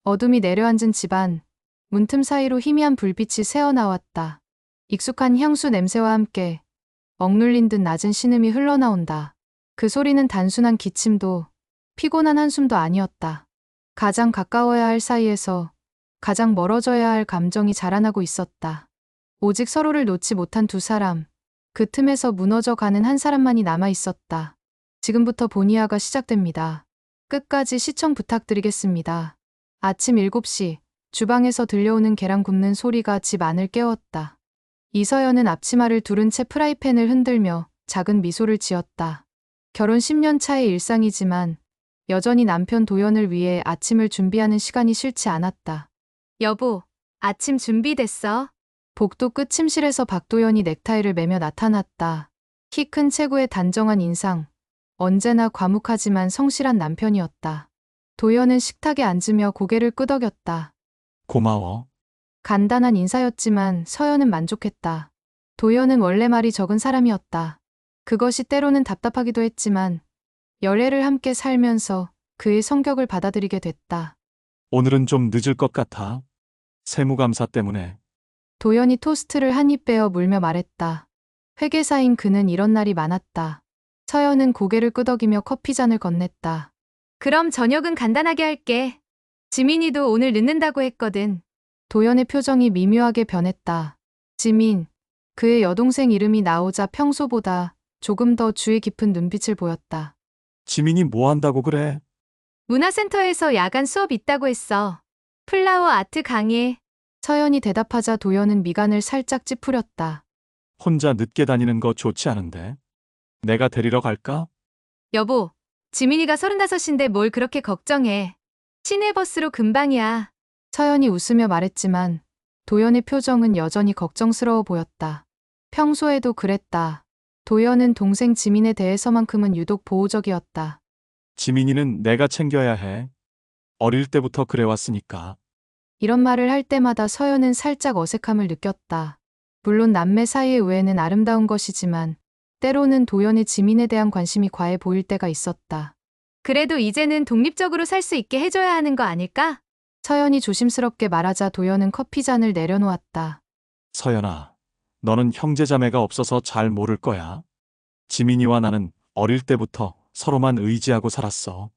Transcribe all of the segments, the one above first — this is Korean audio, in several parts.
어둠이 내려앉은 집안, 문틈 사이로 희미한 불빛이 새어나왔다. 익숙한 향수 냄새와 함께 억눌린 듯 낮은 신음이 흘러나온다. 그 소리는 단순한 기침도 피곤한 한숨도 아니었다. 가장 가까워야 할 사이에서 가장 멀어져야 할 감정이 자라나고 있었다. 오직 서로를 놓지 못한 두 사람, 그 틈에서 무너져 가는 한 사람만이 남아 있었다. 지금부터 본이야가 시작됩니다. 끝까지 시청 부탁드리겠습니다. 아침 7시, 주방에서 들려오는 계란 굽는 소리가 집 안을 깨웠다. 이서연은 앞치마를 두른 채 프라이팬을 흔들며 작은 미소를 지었다. 결혼 10년 차의 일상이지만 여전히 남편 도연을 위해 아침을 준비하는 시간이 싫지 않았다. 여보, 아침 준비됐어? 복도 끝 침실에서 박도연이 넥타이를 매며 나타났다. 키 큰 체구의 단정한 인상, 언제나 과묵하지만 성실한 남편이었다. 도연은 식탁에 앉으며 고개를 끄덕였다. 고마워. 간단한 인사였지만 서연은 만족했다. 도연은 원래 말이 적은 사람이었다. 그것이 때로는 답답하기도 했지만 연애를 함께 살면서 그의 성격을 받아들이게 됐다. 오늘은 좀 늦을 것 같아. 세무감사 때문에. 도연이 토스트를 한 입 베어 물며 말했다. 회계사인 그는 이런 날이 많았다. 서연은 고개를 끄덕이며 커피잔을 건넸다. 그럼 저녁은 간단하게 할게. 지민이도 오늘 늦는다고 했거든. 도연의 표정이 미묘하게 변했다. 지민, 그의 여동생 이름이 나오자 평소보다 조금 더 주의 깊은 눈빛을 보였다. 지민이 뭐 한다고 그래? 문화센터에서 야간 수업 있다고 했어. 플라워 아트 강의. 서연이 대답하자 도연은 미간을 살짝 찌푸렸다. 혼자 늦게 다니는 거 좋지 않은데. 내가 데리러 갈까? 여보, 지민이가 35인데 뭘 그렇게 걱정해. 시내버스로 금방이야. 서연이 웃으며 말했지만 도연의 표정은 여전히 걱정스러워 보였다. 평소에도 그랬다. 도연은 동생 지민에 대해서만큼은 유독 보호적이었다. 지민이는 내가 챙겨야 해. 어릴 때부터 그래왔으니까. 이런 말을 할 때마다 서연은 살짝 어색함을 느꼈다. 물론 남매 사이의 우애는 아름다운 것이지만 때로는 도연의 지민에 대한 관심이 과해 보일 때가 있었다. 그래도 이제는 독립적으로 살 수 있게 해줘야 하는 거 아닐까? 서연이 조심스럽게 말하자 도연은 커피잔을 내려놓았다. 서연아, 너는 형제자매가 없어서 잘 모를 거야. 지민이와 나는 어릴 때부터 서로만 의지하고 살았어.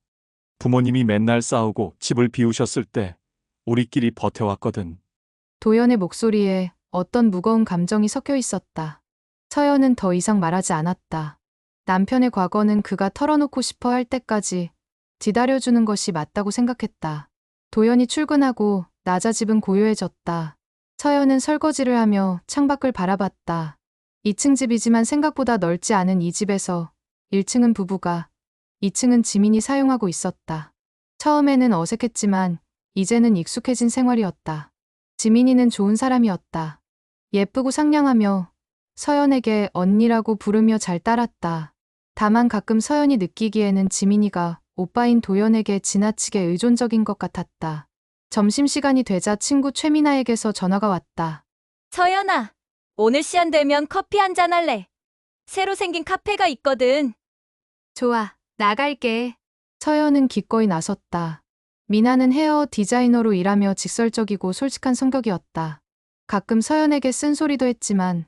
부모님이 맨날 싸우고 집을 비우셨을 때 우리끼리 버텨왔거든. 도연의 목소리에 어떤 무거운 감정이 섞여 있었다. 서연은 더 이상 말하지 않았다. 남편의 과거는 그가 털어놓고 싶어 할 때까지 기다려주는 것이 맞다고 생각했다. 도연이 출근하고 나자 집은 고요해졌다. 서연은 설거지를 하며 창밖을 바라봤다. 2층 집이지만 생각보다 넓지 않은 이 집에서 1층은 부부가, 2층은 지민이 사용하고 있었다. 처음에는 어색했지만 이제는 익숙해진 생활이었다. 지민이는 좋은 사람이었다. 예쁘고 상냥하며 서연에게 언니라고 부르며 잘 따랐다. 다만 가끔 서연이 느끼기에는 지민이가 오빠인 도연에게 지나치게 의존적인 것 같았다. 점심시간이 되자 친구 최미나에게서 전화가 왔다. 서연아, 오늘 시간 되면 커피 한잔 할래. 새로 생긴 카페가 있거든. 좋아, 나갈게. 서연은 기꺼이 나섰다. 미나는 헤어 디자이너로 일하며 직설적이고 솔직한 성격이었다. 가끔 서연에게 쓴소리도 했지만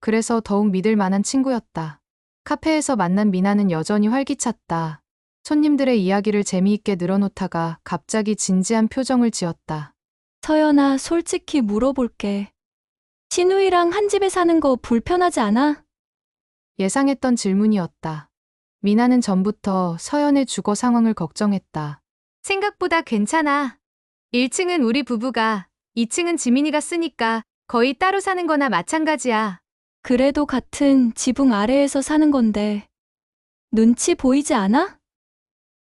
그래서 더욱 믿을 만한 친구였다. 카페에서 만난 미나는 여전히 활기찼다. 손님들의 이야기를 재미있게 늘어놓다가 갑자기 진지한 표정을 지었다. 서연아, 솔직히 물어볼게. 신우이랑 한 집에 사는 거 불편하지 않아? 예상했던 질문이었다. 미나는 전부터 서연의 주거 상황을 걱정했다. 생각보다 괜찮아. 1층은 우리 부부가, 2층은 지민이가 쓰니까 거의 따로 사는 거나 마찬가지야. 그래도 같은 지붕 아래에서 사는 건데 눈치 보이지 않아?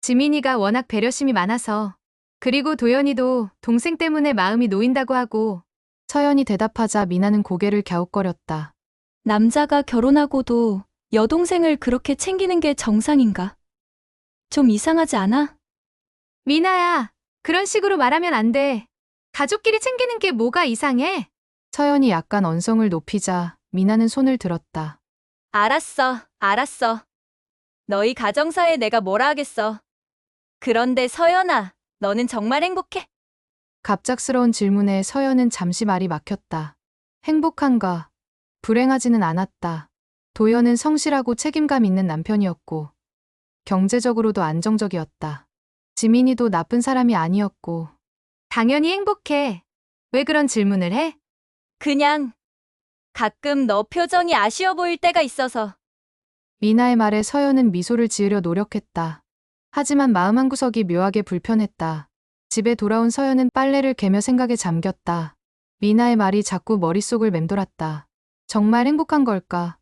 지민이가 워낙 배려심이 많아서. 그리고 도연이도 동생 때문에 마음이 놓인다고 하고. 서연이 대답하자 미나는 고개를 갸웃거렸다. 남자가 결혼하고도 여동생을 그렇게 챙기는 게 정상인가? 좀 이상하지 않아? 미나야, 그런 식으로 말하면 안 돼. 가족끼리 챙기는 게 뭐가 이상해? 서연이 약간 언성을 높이자 미나는 손을 들었다. 알았어, 알았어. 너희 가정사에 내가 뭐라 하겠어. 그런데 서연아, 너는 정말 행복해? 갑작스러운 질문에 서연은 잠시 말이 막혔다. 행복한가? 불행하지는 않았다. 도연은 성실하고 책임감 있는 남편이었고, 경제적으로도 안정적이었다. 지민이도 나쁜 사람이 아니었고. 당연히 행복해. 왜 그런 질문을 해? 그냥 가끔 너 표정이 아쉬워 보일 때가 있어서. 미나의 말에 서연은 미소를 지으려 노력했다. 하지만 마음 한구석이 묘하게 불편했다. 집에 돌아온 서연은 빨래를 개며 생각에 잠겼다. 미나의 말이 자꾸 머릿속을 맴돌았다. 정말 행복한 걸까?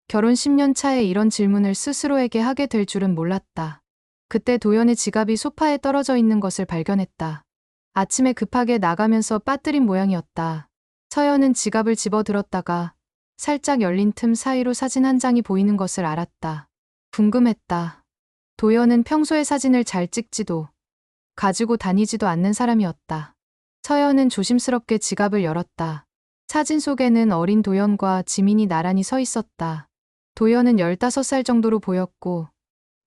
결혼 10년 차에 이런 질문을 스스로에게 하게 될 줄은 몰랐다. 그때 도연의 지갑이 소파에 떨어져 있는 것을 발견했다. 아침에 급하게 나가면서 빠뜨린 모양이었다. 서연은 지갑을 집어들었다가 살짝 열린 틈 사이로 사진 한 장이 보이는 것을 알았다. 궁금했다. 도연은 평소에 사진을 잘 찍지도 가지고 다니지도 않는 사람이었다. 서연은 조심스럽게 지갑을 열었다. 사진 속에는 어린 도연과 지민이 나란히 서 있었다. 도연은 15살 정도로 보였고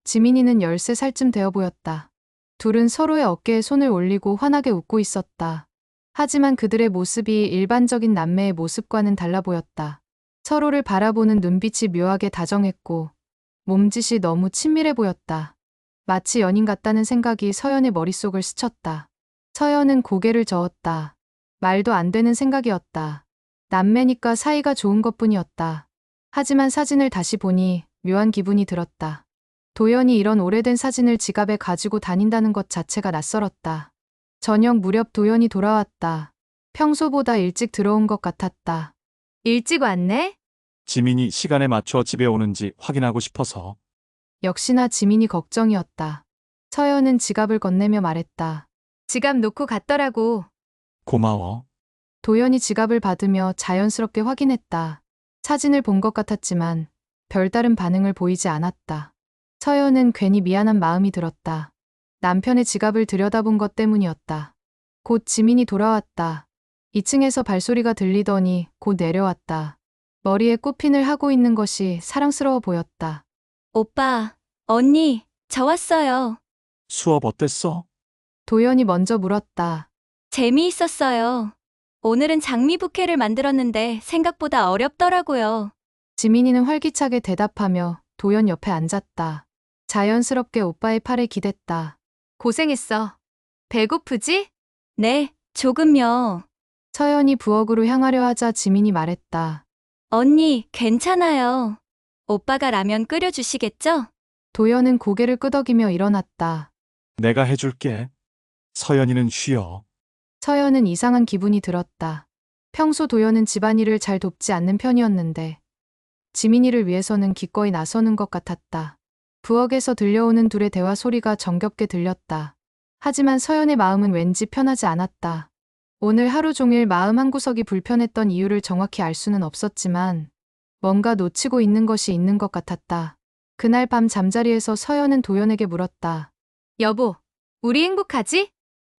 지민이는 13살쯤 되어 보였다. 둘은 서로의 어깨에 손을 올리고 환하게 웃고 있었다. 하지만 그들의 모습이 일반적인 남매의 모습과는 달라 보였다. 서로를 바라보는 눈빛이 묘하게 다정했고 몸짓이 너무 친밀해 보였다. 마치 연인 같다는 생각이 서연의 머릿속을 스쳤다. 서연은 고개를 저었다. 말도 안 되는 생각이었다. 남매니까 사이가 좋은 것뿐이었다. 하지만 사진을 다시 보니 묘한 기분이 들었다. 도연이 이런 오래된 사진을 지갑에 가지고 다닌다는 것 자체가 낯설었다. 저녁 무렵 도연이 돌아왔다. 평소보다 일찍 들어온 것 같았다. 일찍 왔네? 지민이 시간에 맞춰 집에 오는지 확인하고 싶어서. 역시나 지민이 걱정이었다. 서연은 지갑을 건네며 말했다. 지갑 놓고 갔더라고. 고마워. 도연이 지갑을 받으며 자연스럽게 확인했다. 사진을 본 것 같았지만 별다른 반응을 보이지 않았다. 서연은 괜히 미안한 마음이 들었다. 남편의 지갑을 들여다본 것 때문이었다. 곧 지민이 돌아왔다. 2층에서 발소리가 들리더니 곧 내려왔다. 머리에 꽃핀을 하고 있는 것이 사랑스러워 보였다. 오빠, 언니, 저 왔어요. 수업 어땠어? 도연이 먼저 물었다. 재미있었어요. 오늘은 장미 부케를 만들었는데 생각보다 어렵더라고요. 지민이는 활기차게 대답하며 도연 옆에 앉았다. 자연스럽게 오빠의 팔에 기댔다. 고생했어. 배고프지? 네, 조금요. 서연이 부엌으로 향하려 하자 지민이 말했다. 언니, 괜찮아요. 오빠가 라면 끓여주시겠죠? 도연은 고개를 끄덕이며 일어났다. 내가 해줄게. 서연이는 쉬어. 서연은 이상한 기분이 들었다. 평소 도연은 집안일을 잘 돕지 않는 편이었는데 지민이를 위해서는 기꺼이 나서는 것 같았다. 부엌에서 들려오는 둘의 대화 소리가 정겹게 들렸다. 하지만 서연의 마음은 왠지 편하지 않았다. 오늘 하루 종일 마음 한구석이 불편했던 이유를 정확히 알 수는 없었지만 뭔가 놓치고 있는 것이 있는 것 같았다. 그날 밤 잠자리에서 서연은 도연에게 물었다. 여보, 우리 행복하지?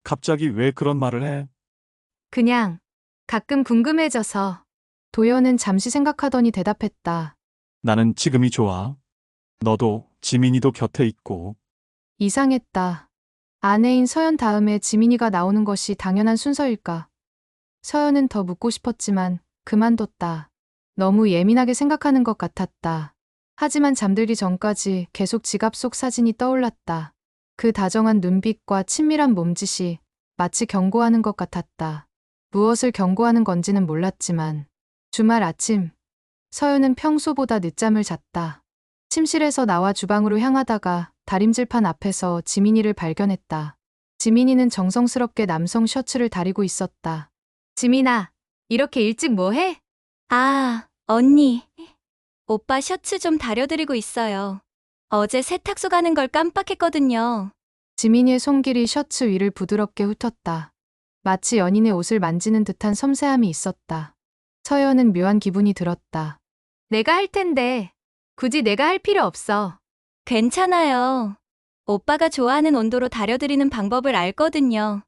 갑자기 왜 그런 말을 해? 그냥 가끔 궁금해져서. 도연은 잠시 생각하더니 대답했다. 나는 지금이 좋아. 너도 지민이도 곁에 있고. 이상했다. 아내인 서연 다음에 지민이가 나오는 것이 당연한 순서일까? 서연은 더 묻고 싶었지만 그만뒀다. 너무 예민하게 생각하는 것 같았다. 하지만 잠들기 전까지 계속 지갑 속 사진이 떠올랐다. 그 다정한 눈빛과 친밀한 몸짓이 마치 경고하는 것 같았다. 무엇을 경고하는 건지는 몰랐지만 주말 아침 서연은 평소보다 늦잠을 잤다. 침실에서 나와 주방으로 향하다가 다림질판 앞에서 지민이를 발견했다. 지민이는 정성스럽게 남성 셔츠를 다리고 있었다. 지민아, 이렇게 일찍 뭐 해? 아, 언니. 오빠 셔츠 좀 다려드리고 있어요. 어제 세탁소 가는 걸 깜빡했거든요. 지민이의 손길이 셔츠 위를 부드럽게 훑었다. 마치 연인의 옷을 만지는 듯한 섬세함이 있었다. 서연은 묘한 기분이 들었다. 내가 할 텐데 굳이 내가 할 필요 없어. 괜찮아요. 오빠가 좋아하는 온도로 다려드리는 방법을 알거든요.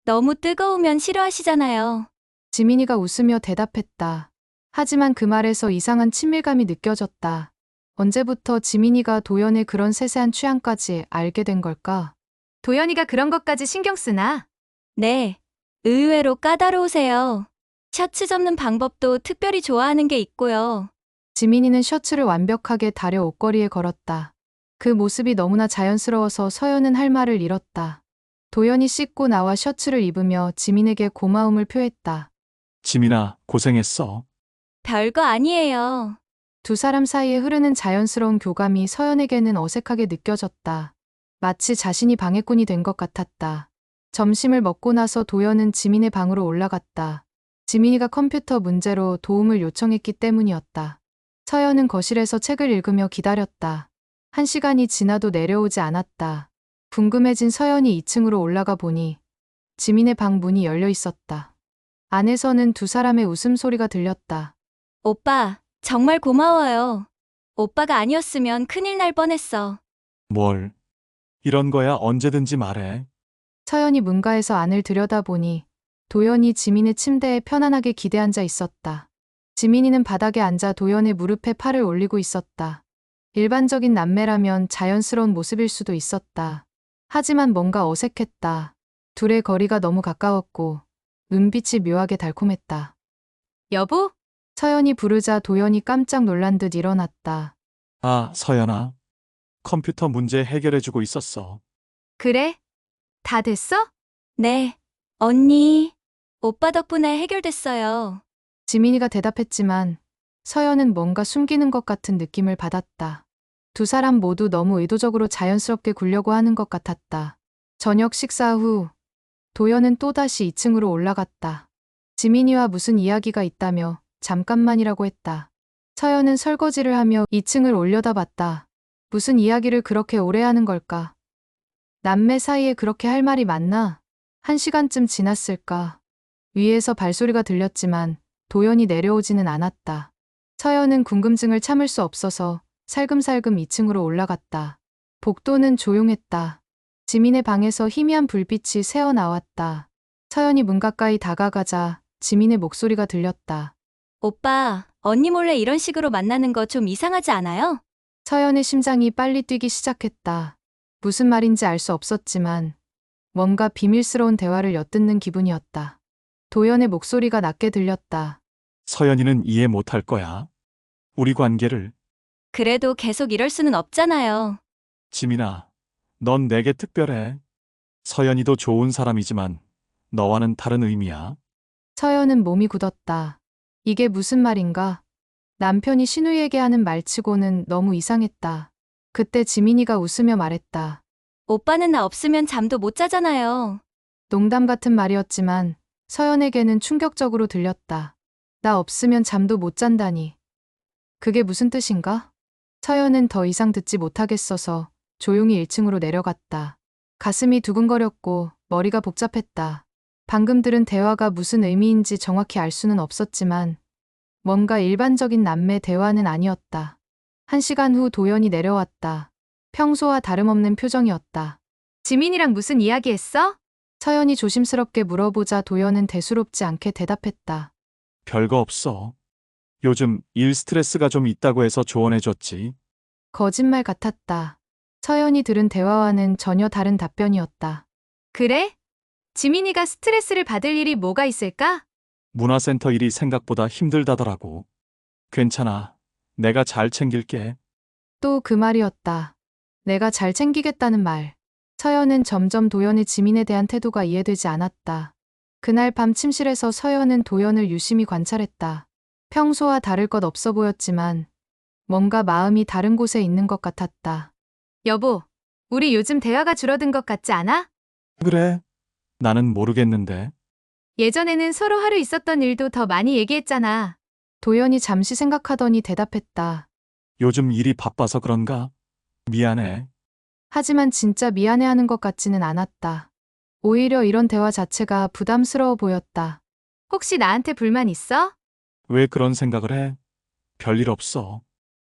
너무 뜨거우면 싫어하시잖아요. 지민이가 웃으며 대답했다. 하지만 그 말에서 이상한 친밀감이 느껴졌다. 언제부터 지민이가 도연의 그런 세세한 취향까지 알게 된 걸까? 도연이가 그런 것까지 신경 쓰나? 네. 의외로 까다로우세요. 셔츠 접는 방법도 특별히 좋아하는 게 있고요. 지민이는 셔츠를 완벽하게 다려 옷걸이에 걸었다. 그 모습이 너무나 자연스러워서 서연은 할 말을 잃었다. 도연이 씻고 나와 셔츠를 입으며 지민에게 고마움을 표했다. 지민아, 고생했어. 별거 아니에요. 두 사람 사이에 흐르는 자연스러운 교감이 서연에게는 어색하게 느껴졌다. 마치 자신이 방해꾼이 된 것 같았다. 점심을 먹고 나서 도연은 지민의 방으로 올라갔다. 지민이가 컴퓨터 문제로 도움을 요청했기 때문이었다. 서연은 거실에서 책을 읽으며 기다렸다. 1시간이 지나도 내려오지 않았다. 궁금해진 서연이 2층으로 올라가 보니 지민의 방 문이 열려 있었다. 안에서는 두 사람의 웃음소리가 들렸다. 오빠, 정말 고마워요. 오빠가 아니었으면 큰일 날 뻔했어. 뭘. 이런 거야 언제든지 말해. 서연이 문가에서 안을 들여다보니 도연이 지민의 침대에 편안하게 기대앉아 있었다. 지민이는 바닥에 앉아 도연의 무릎에 팔을 올리고 있었다. 일반적인 남매라면 자연스러운 모습일 수도 있었다. 하지만 뭔가 어색했다. 둘의 거리가 너무 가까웠고 눈빛이 묘하게 달콤했다. 여보? 서연이 부르자 도연이 깜짝 놀란 듯 일어났다. 아, 서연아. 컴퓨터 문제 해결해주고 있었어. 그래? 다 됐어? 네, 언니. 오빠 덕분에 해결됐어요. 지민이가 대답했지만 서연은 뭔가 숨기는 것 같은 느낌을 받았다. 두 사람 모두 너무 의도적으로 자연스럽게 굴려고 하는 것 같았다. 저녁 식사 후 도연은 또다시 2층으로 올라갔다. 지민이와 무슨 이야기가 있다며 잠깐만이라고 했다. 서연은 설거지를 하며 2층을 올려다봤다. 무슨 이야기를 그렇게 오래 하는 걸까? 남매 사이에 그렇게 할 말이 많나? 1시간쯤 지났을까? 위에서 발소리가 들렸지만 도연이 내려오지는 않았다. 서연은 궁금증을 참을 수 없어서 살금살금 2층으로 올라갔다. 복도는 조용했다. 지민의 방에서 희미한 불빛이 새어나왔다. 서연이 문 가까이 다가가자 지민의 목소리가 들렸다. 오빠, 언니 몰래 이런 식으로 만나는 거 좀 이상하지 않아요? 서연의 심장이 빨리 뛰기 시작했다. 무슨 말인지 알 수 없었지만 뭔가 비밀스러운 대화를 엿듣는 기분이었다. 도연의 목소리가 낮게 들렸다. 서연이는 이해 못할 거야. 우리 관계를. 그래도 계속 이럴 수는 없잖아요. 지민아, 넌 내게 특별해. 서연이도 좋은 사람이지만 너와는 다른 의미야. 서연은 몸이 굳었다. 이게 무슨 말인가? 남편이 신우이에게 하는 말치고는 너무 이상했다. 그때 지민이가 웃으며 말했다. 오빠는 나 없으면 잠도 못 자잖아요. 농담 같은 말이었지만 서연에게는 충격적으로 들렸다. 나 없으면 잠도 못 잔다니. 그게 무슨 뜻인가? 서연은 더 이상 듣지 못하겠어서 조용히 1층으로 내려갔다. 가슴이 두근거렸고 머리가 복잡했다. 방금 들은 대화가 무슨 의미인지 정확히 알 수는 없었지만 뭔가 일반적인 남매 대화는 아니었다. 1시간 후 도연이 내려왔다. 평소와 다름없는 표정이었다. 지민이랑 무슨 이야기 했어? 서연이 조심스럽게 물어보자 도연은 대수롭지 않게 대답했다. 별거 없어. 요즘 일 스트레스가 좀 있다고 해서 조언해줬지. 거짓말 같았다. 서연이 들은 대화와는 전혀 다른 답변이었다. 그래? 지민이가 스트레스를 받을 일이 뭐가 있을까? 문화센터 일이 생각보다 힘들다더라고. 괜찮아. 내가 잘 챙길게. 또 그 말이었다. 내가 잘 챙기겠다는 말. 서연은 점점 도연의 지민에 대한 태도가 이해되지 않았다. 그날 밤 침실에서 서연은 도연을 유심히 관찰했다. 평소와 다를 것 없어 보였지만 뭔가 마음이 다른 곳에 있는 것 같았다. 여보, 우리 요즘 대화가 줄어든 것 같지 않아? 그래? 나는 모르겠는데. 예전에는 서로 하루 있었던 일도 더 많이 얘기했잖아. 도연이 잠시 생각하더니 대답했다. 요즘 일이 바빠서 그런가? 미안해. 하지만 진짜 미안해하는 것 같지는 않았다. 오히려 이런 대화 자체가 부담스러워 보였다. 혹시 나한테 불만 있어? 왜 그런 생각을 해? 별일 없어.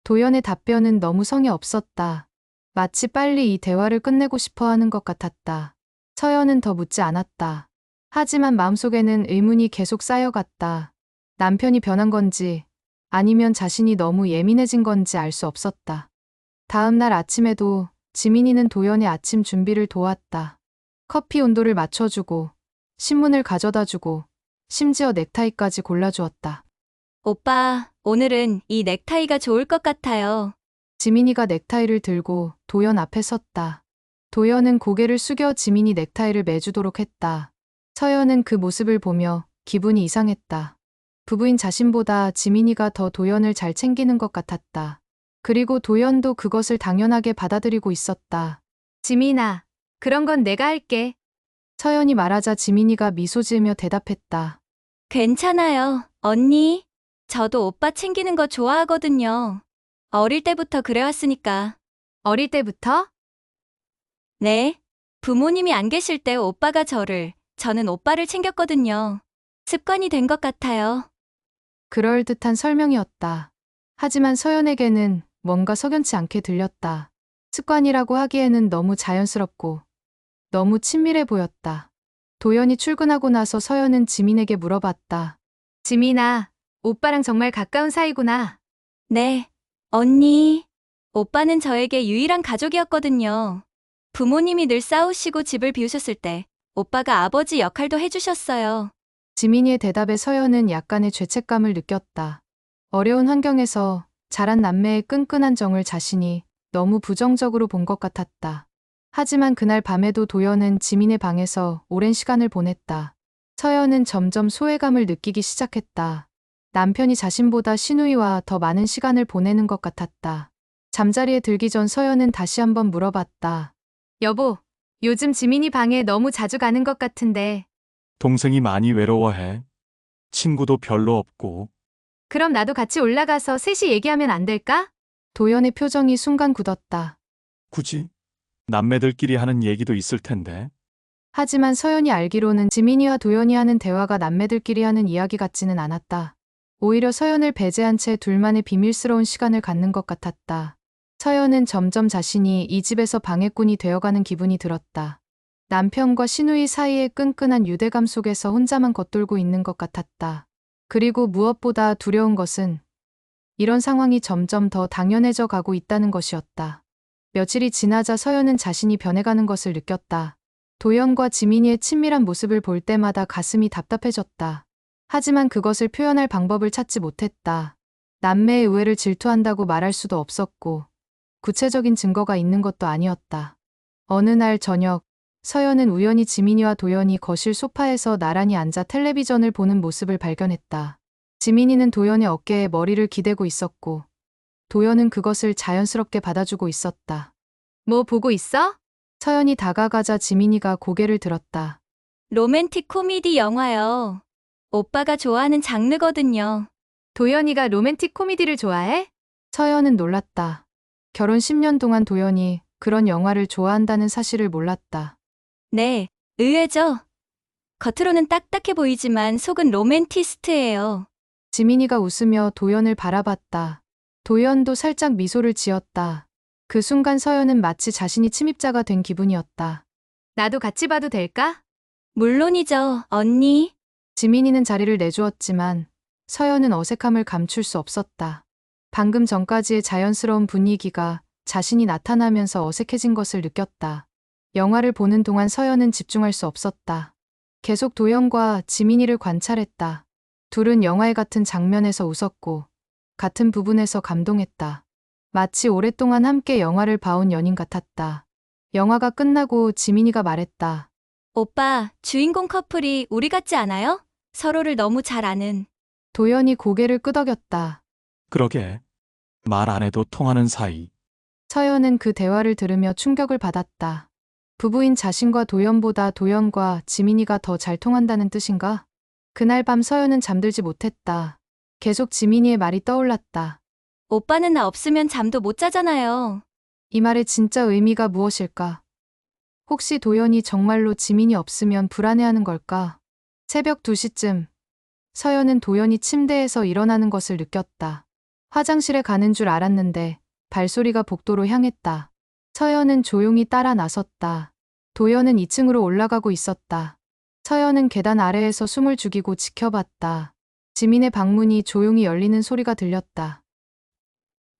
도연의 답변은 너무 성의 없었다. 마치 빨리 이 대화를 끝내고 싶어 하는 것 같았다. 서연은 더 묻지 않았다. 하지만 마음속에는 의문이 계속 쌓여갔다. 남편이 변한 건지 아니면 자신이 너무 예민해진 건지 알 수 없었다. 다음 날 아침에도 지민이는 도연의 아침 준비를 도왔다. 커피 온도를 맞춰주고 신문을 가져다 주고 심지어 넥타이까지 골라주었다. 오빠, 오늘은 이 넥타이가 좋을 것 같아요. 지민이가 넥타이를 들고 도연 앞에 섰다. 도연은 고개를 숙여 지민이 넥타이를 매주도록 했다. 서연은 그 모습을 보며 기분이 이상했다. 부부인 자신보다 지민이가 더 도연을 잘 챙기는 것 같았다. 그리고 도연도 그것을 당연하게 받아들이고 있었다. 지민아, 그런 건 내가 할게. 서연이 말하자 지민이가 미소 지으며 대답했다. 괜찮아요, 언니. 저도 오빠 챙기는 거 좋아하거든요. 어릴 때부터 그래왔으니까. 어릴 때부터? 네. 부모님이 안 계실 때 오빠가 저는 오빠를 챙겼거든요. 습관이 된 것 같아요. 그럴듯한 설명이었다. 하지만 서연에게는 뭔가 석연치 않게 들렸다. 습관이라고 하기에는 너무 자연스럽고 너무 친밀해 보였다. 도연이 출근하고 나서 서연은 지민에게 물어봤다. 지민아, 오빠랑 정말 가까운 사이구나. 네. 언니. 오빠는 저에게 유일한 가족이었거든요. 부모님이 늘 싸우시고 집을 비우셨을 때 오빠가 아버지 역할도 해주셨어요. 지민이의 대답에 서연은 약간의 죄책감을 느꼈다. 어려운 환경에서 자란 남매의 끈끈한 정을 자신이 너무 부정적으로 본 것 같았다. 하지만 그날 밤에도 도연은 지민의 방에서 오랜 시간을 보냈다. 서연은 점점 소외감을 느끼기 시작했다. 남편이 자신보다 시누이와 더 많은 시간을 보내는 것 같았다. 잠자리에 들기 전 서연은 다시 한번 물어봤다. 여보, 요즘 지민이 방에 너무 자주 가는 것 같은데. 동생이 많이 외로워해. 친구도 별로 없고. 그럼 나도 같이 올라가서 셋이 얘기하면 안 될까? 도연의 표정이 순간 굳었다. 굳이? 남매들끼리 하는 얘기도 있을 텐데. 하지만 서연이 알기로는 지민이와 도연이 하는 대화가 남매들끼리 하는 이야기 같지는 않았다. 오히려 서연을 배제한 채 둘만의 비밀스러운 시간을 갖는 것 같았다. 서연은 점점 자신이 이 집에서 방해꾼이 되어가는 기분이 들었다. 남편과 시누이 사이의 끈끈한 유대감 속에서 혼자만 겉돌고 있는 것 같았다. 그리고 무엇보다 두려운 것은 이런 상황이 점점 더 당연해져 가고 있다는 것이었다. 며칠이 지나자 서연은 자신이 변해가는 것을 느꼈다. 도연과 지민이의 친밀한 모습을 볼 때마다 가슴이 답답해졌다. 하지만 그것을 표현할 방법을 찾지 못했다. 남매의 우애를 질투한다고 말할 수도 없었고 구체적인 증거가 있는 것도 아니었다. 어느 날 저녁, 서연은 우연히 지민이와 도연이 거실 소파에서 나란히 앉아 텔레비전을 보는 모습을 발견했다. 지민이는 도연의 어깨에 머리를 기대고 있었고 도연은 그것을 자연스럽게 받아주고 있었다. 뭐 보고 있어? 서연이 다가가자 지민이가 고개를 들었다. 로맨틱 코미디 영화요. 오빠가 좋아하는 장르거든요. 도연이가 로맨틱 코미디를 좋아해? 서연은 놀랐다. 결혼 10년 동안 도연이 그런 영화를 좋아한다는 사실을 몰랐다. 네, 의외죠. 겉으로는 딱딱해 보이지만 속은 로맨티스트예요. 지민이가 웃으며 도연을 바라봤다. 도연도 살짝 미소를 지었다. 그 순간 서연은 마치 자신이 침입자가 된 기분이었다. 나도 같이 봐도 될까? 물론이죠, 언니. 지민이는 자리를 내주었지만 서연은 어색함을 감출 수 없었다. 방금 전까지의 자연스러운 분위기가 자신이 나타나면서 어색해진 것을 느꼈다. 영화를 보는 동안 서연은 집중할 수 없었다. 계속 도연과 지민이를 관찰했다. 둘은 영화의 같은 장면에서 웃었고 같은 부분에서 감동했다. 마치 오랫동안 함께 영화를 봐온 연인 같았다. 영화가 끝나고 지민이가 말했다. 오빠, 주인공 커플이 우리 같지 않아요? 서로를 너무 잘 아는. 도연이 고개를 끄덕였다. 그러게. 말 안 해도 통하는 사이. 서연은 그 대화를 들으며 충격을 받았다. 부부인 자신과 도연보다 도연과 지민이가 더 잘 통한다는 뜻인가? 그날 밤 서연은 잠들지 못했다. 계속 지민이의 말이 떠올랐다. 오빠는 나 없으면 잠도 못 자잖아요. 이 말의 진짜 의미가 무엇일까? 혹시 도연이 정말로 지민이 없으면 불안해하는 걸까? 새벽 2시쯤 서연은 도연이 침대에서 일어나는 것을 느꼈다. 화장실에 가는 줄 알았는데 발소리가 복도로 향했다. 서연은 조용히 따라 나섰다. 도연은 2층으로 올라가고 있었다. 서연은 계단 아래에서 숨을 죽이고 지켜봤다. 지민의 방문이 조용히 열리는 소리가 들렸다.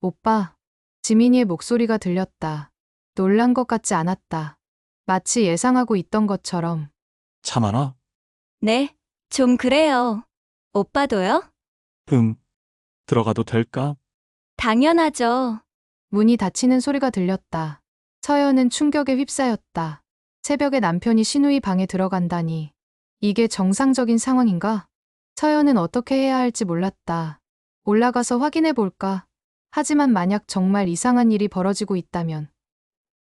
오빠. 지민이의 목소리가 들렸다. 놀란 것 같지 않았다. 마치 예상하고 있던 것처럼. 참아나? 네, 좀 그래요. 오빠도요? 응. 들어가도 될까? 당연하죠. 문이 닫히는 소리가 들렸다. 서연은 충격에 휩싸였다. 새벽에 남편이 신우이 방에 들어간다니. 이게 정상적인 상황인가? 서연은 어떻게 해야 할지 몰랐다. 올라가서 확인해 볼까? 하지만 만약 정말 이상한 일이 벌어지고 있다면,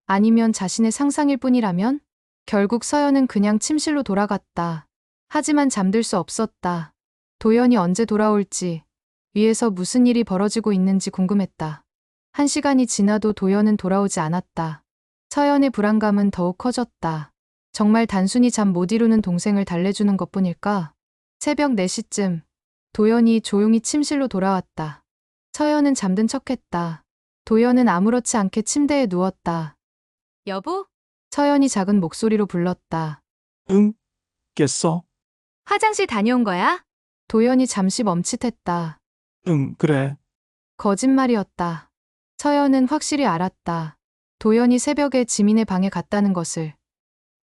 아니면 자신의 상상일 뿐이라면? 결국 서연은 그냥 침실로 돌아갔다. 하지만 잠들 수 없었다. 도연이 언제 돌아올지, 위에서 무슨 일이 벌어지고 있는지 궁금했다. 1시간이 지나도 도연은 돌아오지 않았다. 서연의 불안감은 더욱 커졌다. 정말 단순히 잠 못 이루는 동생을 달래주는 것뿐일까? 새벽 4시쯤 도연이 조용히 침실로 돌아왔다. 서연은 잠든 척했다. 도연은 아무렇지 않게 침대에 누웠다. 여보? 서연이 작은 목소리로 불렀다. 응? 깼어? 화장실 다녀온 거야? 도연이 잠시 멈칫했다. 응, 그래. 거짓말이었다. 서연은 확실히 알았다. 도연이 새벽에 지민의 방에 갔다는 것을,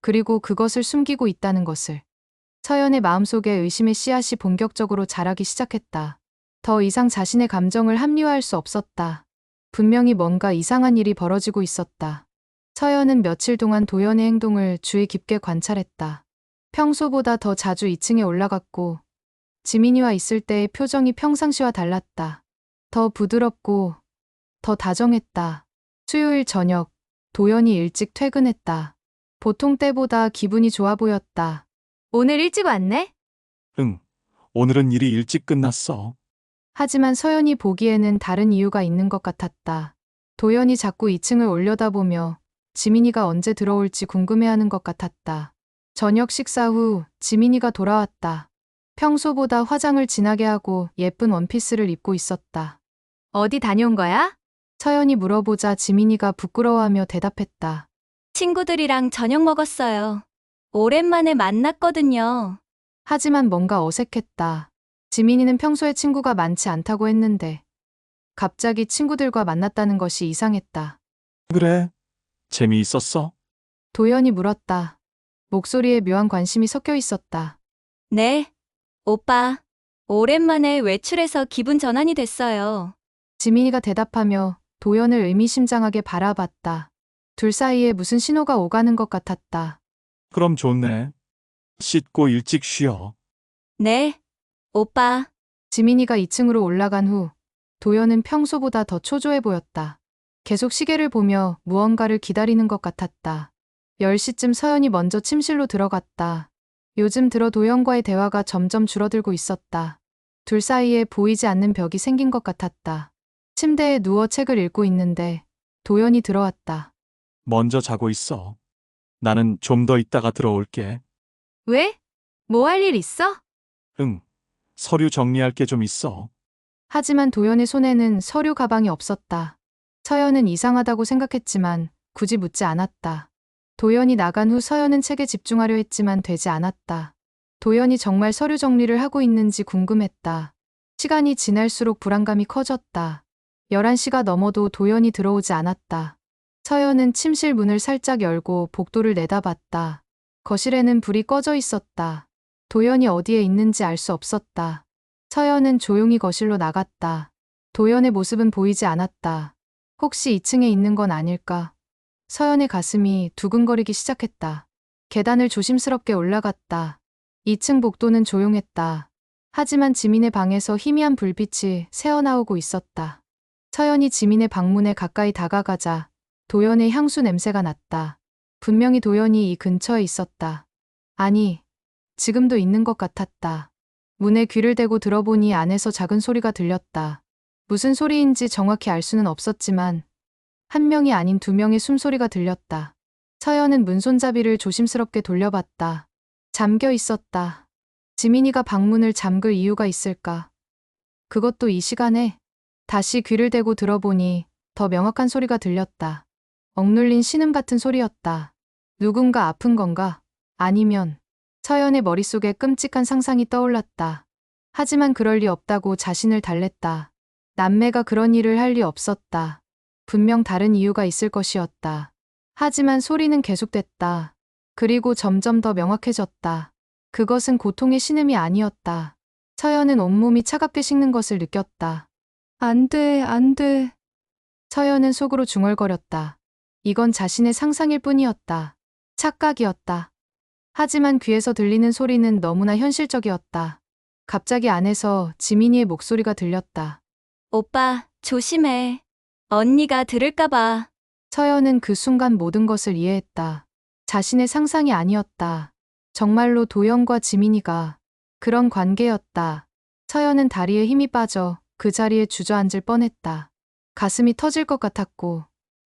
그리고 그것을 숨기고 있다는 것을. 서연의 마음속에 의심의 씨앗이 본격적으로 자라기 시작했다. 더 이상 자신의 감정을 합리화할 수 없었다. 분명히 뭔가 이상한 일이 벌어지고 있었다. 서연은 며칠 동안 도연의 행동을 주의 깊게 관찰했다. 평소보다 더 자주 2층에 올라갔고, 지민이와 있을 때의 표정이 평상시와 달랐다. 더 부드럽고, 더 다정했다. 수요일 저녁, 도연이 일찍 퇴근했다. 보통 때보다 기분이 좋아 보였다. 오늘 일찍 왔네? 응. 오늘은 일이 일찍 끝났어. 하지만 서연이 보기에는 다른 이유가 있는 것 같았다. 도연이 자꾸 2층을 올려다보며 지민이가 언제 들어올지 궁금해하는 것 같았다. 저녁 식사 후 지민이가 돌아왔다. 평소보다 화장을 진하게 하고 예쁜 원피스를 입고 있었다. 어디 다녀온 거야? 서연이 물어보자 지민이가 부끄러워하며 대답했다. 친구들이랑 저녁 먹었어요. 오랜만에 만났거든요. 하지만 뭔가 어색했다. 지민이는 평소에 친구가 많지 않다고 했는데 갑자기 친구들과 만났다는 것이 이상했다. 그래. 재미있었어? 도연이 물었다. 목소리에 묘한 관심이 섞여 있었다. 네, 오빠. 오랜만에 외출해서 기분 전환이 됐어요. 지민이가 대답하며 도연을 의미심장하게 바라봤다. 둘 사이에 무슨 신호가 오가는 것 같았다. 그럼 좋네. 씻고 일찍 쉬어. 네, 오빠. 지민이가 2층으로 올라간 후 도연은 평소보다 더 초조해 보였다. 계속 시계를 보며 무언가를 기다리는 것 같았다. 10시쯤 서연이 먼저 침실로 들어갔다. 요즘 들어 도연과의 대화가 점점 줄어들고 있었다. 둘 사이에 보이지 않는 벽이 생긴 것 같았다. 침대에 누워 책을 읽고 있는데 도연이 들어왔다. 먼저 자고 있어. 나는 좀 더 있다가 들어올게. 왜? 뭐 할 일 있어? 응. 서류 정리할 게 좀 있어. 하지만 도연의 손에는 서류 가방이 없었다. 서연은 이상하다고 생각했지만 굳이 묻지 않았다. 도연이 나간 후 서연은 책에 집중하려 했지만 되지 않았다. 도연이 정말 서류 정리를 하고 있는지 궁금했다. 시간이 지날수록 불안감이 커졌다. 11시가 넘어도 도연이 들어오지 않았다. 서연은 침실 문을 살짝 열고 복도를 내다봤다. 거실에는 불이 꺼져 있었다. 도연이 어디에 있는지 알 수 없었다. 서연은 조용히 거실로 나갔다. 도연의 모습은 보이지 않았다. 혹시 2층에 있는 건 아닐까? 서연의 가슴이 두근거리기 시작했다. 계단을 조심스럽게 올라갔다. 2층 복도는 조용했다. 하지만 지민의 방에서 희미한 불빛이 새어나오고 있었다. 서연이 지민의 방문에 가까이 다가가자 도연의 향수 냄새가 났다. 분명히 도연이 이 근처에 있었다. 아니, 지금도 있는 것 같았다. 문에 귀를 대고 들어보니 안에서 작은 소리가 들렸다. 무슨 소리인지 정확히 알 수는 없었지만 한 명이 아닌 2명의 숨소리가 들렸다. 서연은 문손잡이를 조심스럽게 돌려봤다. 잠겨 있었다. 지민이가 방문을 잠글 이유가 있을까? 그것도 이 시간에? 다시 귀를 대고 들어보니 더 명확한 소리가 들렸다. 억눌린 신음 같은 소리였다. 누군가 아픈 건가? 아니면 서연의 머릿속에 끔찍한 상상이 떠올랐다. 하지만 그럴 리 없다고 자신을 달랬다. 남매가 그런 일을 할 리 없었다. 분명 다른 이유가 있을 것이었다. 하지만 소리는 계속됐다. 그리고 점점 더 명확해졌다. 그것은 고통의 신음이 아니었다. 서연은 온몸이 차갑게 식는 것을 느꼈다. 안 돼, 안 돼. 서연은 속으로 중얼거렸다. 이건 자신의 상상일 뿐이었다. 착각이었다. 하지만 귀에서 들리는 소리는 너무나 현실적이었다. 갑자기 안에서 지민이의 목소리가 들렸다. 오빠, 조심해. 언니가 들을까봐. 서연은 그 순간 모든 것을 이해했다. 자신의 상상이 아니었다. 정말로 도연과 지민이가 그런 관계였다. 서연은 다리에 힘이 빠져 그 자리에 주저앉을 뻔했다. 가슴이 터질 것 같았고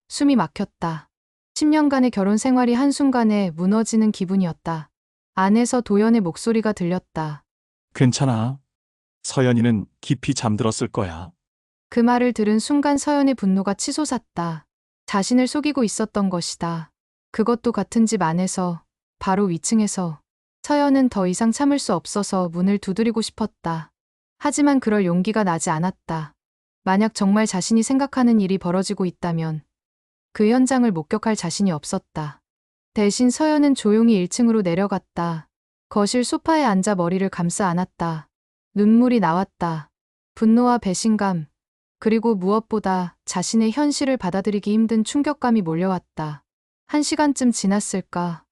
숨이 막혔다. 10년간의 결혼 생활이 한순간에 무너지는 기분이었다. 안에서 도연의 목소리가 들렸다. 괜찮아. 서연이는 깊이 잠들었을 거야. 그 말을 들은 순간 서연의 분노가 치솟았다. 자신을 속이고 있었던 것이다. 그것도 같은 집 안에서, 바로 위층에서. 서연은 더 이상 참을 수 없어서 문을 두드리고 싶었다. 하지만 그럴 용기가 나지 않았다. 만약 정말 자신이 생각하는 일이 벌어지고 있다면 그 현장을 목격할 자신이 없었다. 대신 서연은 조용히 1층으로 내려갔다. 거실 소파에 앉아 머리를 감싸 안았다. 눈물이 나왔다. 분노와 배신감, 그리고 무엇보다 자신의 현실을 받아들이기 힘든 충격감이 몰려왔다. 1시간쯤 지났을까?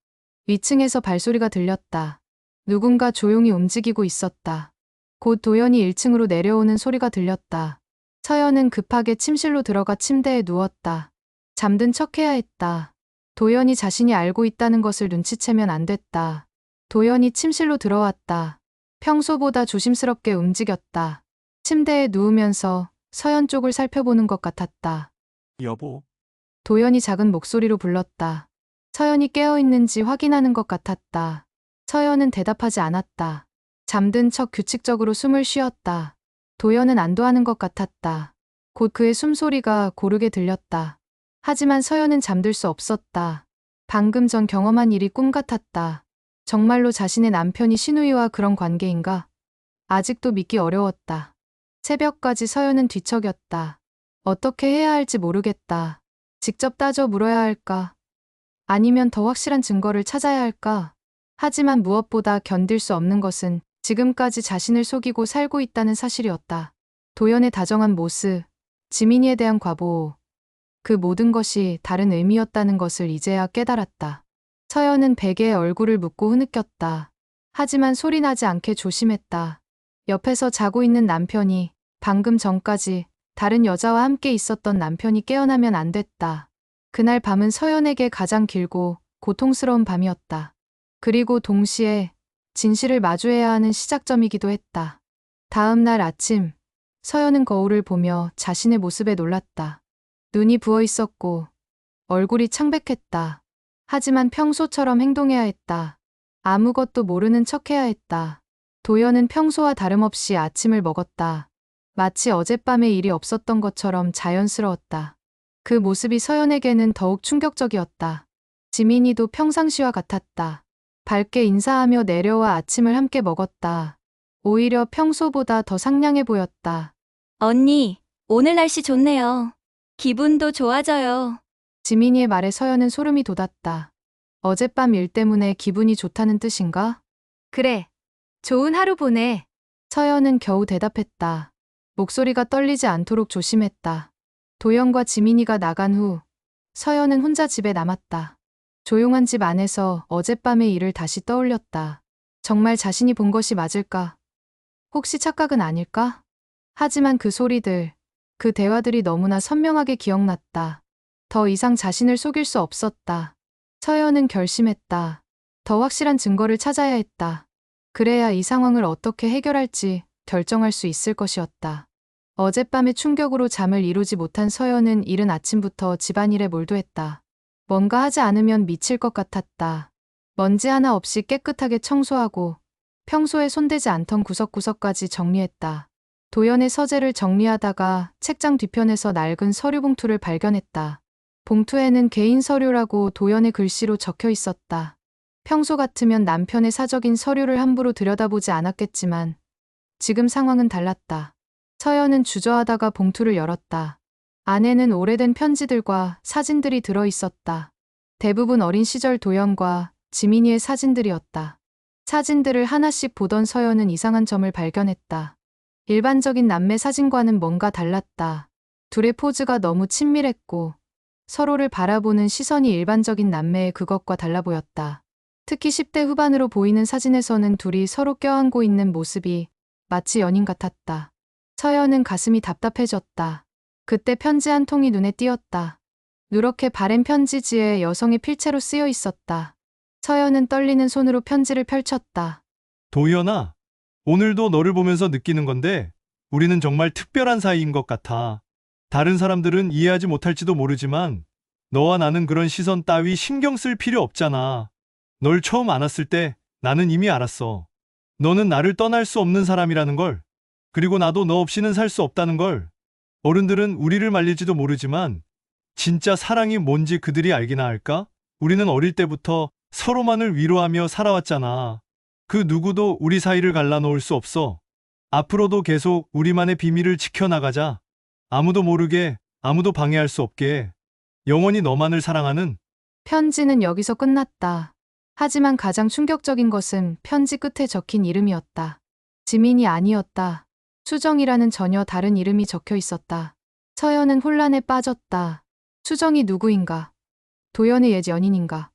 위층에서 발소리가 들렸다. 누군가 조용히 움직이고 있었다. 곧 도연이 1층으로 내려오는 소리가 들렸다. 서연은 급하게 침실로 들어가 침대에 누웠다. 잠든 척해야 했다. 도연이 자신이 알고 있다는 것을 눈치채면 안 됐다. 도연이 침실로 들어왔다. 평소보다 조심스럽게 움직였다. 침대에 누우면서 서연 쪽을 살펴보는 것 같았다. 여보, 도연이 작은 목소리로 불렀다. 서연이 깨어있는지 확인하는 것 같았다. 서연은 대답하지 않았다. 잠든 척 규칙적으로 숨을 쉬었다. 도연은 안도하는 것 같았다. 곧 그의 숨소리가 고르게 들렸다. 하지만 서연은 잠들 수 없었다. 방금 전 경험한 일이 꿈 같았다. 정말로 자신의 남편이 신우이와 그런 관계인가? 아직도 믿기 어려웠다. 새벽까지 서연은 뒤척였다. 어떻게 해야 할지 모르겠다. 직접 따져 물어야 할까? 아니면 더 확실한 증거를 찾아야 할까? 하지만 무엇보다 견딜 수 없는 것은 지금까지 자신을 속이고 살고 있다는 사실이었다. 도연의 다정한 모습, 지민이에 대한 과보, 그 모든 것이 다른 의미였다는 것을 이제야 깨달았다. 서연은 베개에 얼굴을 묻고 흐느꼈다. 하지만 소리나지 않게 조심했다. 옆에서 자고 있는 남편이, 방금 전까지 다른 여자와 함께 있었던 남편이 깨어나면 안 됐다. 그날 밤은 서연에게 가장 길고 고통스러운 밤이었다. 그리고 동시에 진실을 마주해야 하는 시작점이기도 했다. 다음 날 아침, 서연은 거울을 보며 자신의 모습에 놀랐다. 눈이 부어 있었고 얼굴이 창백했다. 하지만 평소처럼 행동해야 했다. 아무것도 모르는 척해야 했다. 도연은 평소와 다름없이 아침을 먹었다. 마치 어젯밤에 일이 없었던 것처럼 자연스러웠다. 그 모습이 서연에게는 더욱 충격적이었다. 지민이도 평상시와 같았다. 밝게 인사하며 내려와 아침을 함께 먹었다. 오히려 평소보다 더 상냥해 보였다. 언니, 오늘 날씨 좋네요. 기분도 좋아져요. 지민이의 말에 서연은 소름이 돋았다. 어젯밤 일 때문에 기분이 좋다는 뜻인가? 그래. 좋은 하루 보내. 서연은 겨우 대답했다. 목소리가 떨리지 않도록 조심했다. 도연과 지민이가 나간 후 서연은 혼자 집에 남았다. 조용한 집 안에서 어젯밤의 일을 다시 떠올렸다. 정말 자신이 본 것이 맞을까? 혹시 착각은 아닐까? 하지만 그 소리들, 그 대화들이 너무나 선명하게 기억났다. 더 이상 자신을 속일 수 없었다. 서연은 결심했다. 더 확실한 증거를 찾아야 했다. 그래야 이 상황을 어떻게 해결할지 결정할 수 있을 것이었다. 어젯밤의 충격으로 잠을 이루지 못한 서연은 이른 아침부터 집안일에 몰두했다. 뭔가 하지 않으면 미칠 것 같았다. 먼지 하나 없이 깨끗하게 청소하고 평소에 손대지 않던 구석구석까지 정리했다. 도연의 서재를 정리하다가 책장 뒤편에서 낡은 서류 봉투를 발견했다. 봉투에는 개인 서류라고 도연의 글씨로 적혀 있었다. 평소 같으면 남편의 사적인 서류를 함부로 들여다보지 않았겠지만 지금 상황은 달랐다. 서연은 주저하다가 봉투를 열었다. 안에는 오래된 편지들과 사진들이 들어 있었다. 대부분 어린 시절 도연과 지민이의 사진들이었다. 사진들을 하나씩 보던 서연은 이상한 점을 발견했다. 일반적인 남매 사진과는 뭔가 달랐다. 둘의 포즈가 너무 친밀했고 서로를 바라보는 시선이 일반적인 남매의 그것과 달라 보였다. 특히 10대 후반으로 보이는 사진에서는 둘이 서로 껴안고 있는 모습이 마치 연인 같았다. 서연은 가슴이 답답해졌다. 그때 편지 한 통이 눈에 띄었다. 누렇게 바랜 편지지에 여성의 필체로 쓰여 있었다. 서연은 떨리는 손으로 편지를 펼쳤다. 도연아, 오늘도 너를 보면서 느끼는 건데 우리는 정말 특별한 사이인 것 같아. 다른 사람들은 이해하지 못할지도 모르지만 너와 나는 그런 시선 따위 신경 쓸 필요 없잖아. 널 처음 안았을 때 나는 이미 알았어. 너는 나를 떠날 수 없는 사람이라는 걸. 그리고 나도 너 없이는 살 수 없다는 걸. 어른들은 우리를 말릴지도 모르지만 진짜 사랑이 뭔지 그들이 알기나 할까? 우리는 어릴 때부터 서로만을 위로하며 살아왔잖아. 그 누구도 우리 사이를 갈라놓을 수 없어. 앞으로도 계속 우리만의 비밀을 지켜나가자. 아무도 모르게, 아무도 방해할 수 없게. 영원히 너만을 사랑하는. 편지는 여기서 끝났다. 하지만 가장 충격적인 것은 편지 끝에 적힌 이름이었다. 지민이 아니었다. 수정이라는 전혀 다른 이름이 적혀 있었다. 서연은 혼란에 빠졌다. 수정이 누구인가? 도연의 옛 연인인가?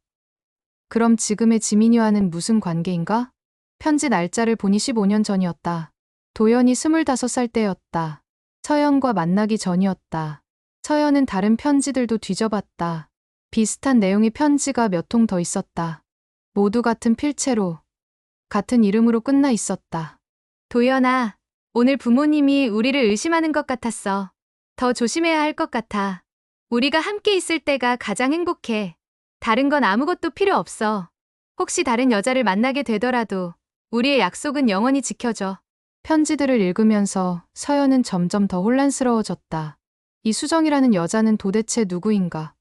그럼 지금의 지민이와는 무슨 관계인가? 편지 날짜를 보니 15년 전이었다. 도연이 25살 때였다. 서연과 만나기 전이었다. 서연은 다른 편지들도 뒤져봤다. 비슷한 내용의 편지가 몇 통 더 있었다. 모두 같은 필체로, 같은 이름으로 끝나 있었다. 도연아, 오늘 부모님이 우리를 의심하는 것 같았어. 더 조심해야 할 것 같아. 우리가 함께 있을 때가 가장 행복해. 다른 건 아무것도 필요 없어. 혹시 다른 여자를 만나게 되더라도 우리의 약속은 영원히 지켜줘. 편지들을 읽으면서 서연은 점점 더 혼란스러워졌다. 이 수정이라는 여자는 도대체 누구인가?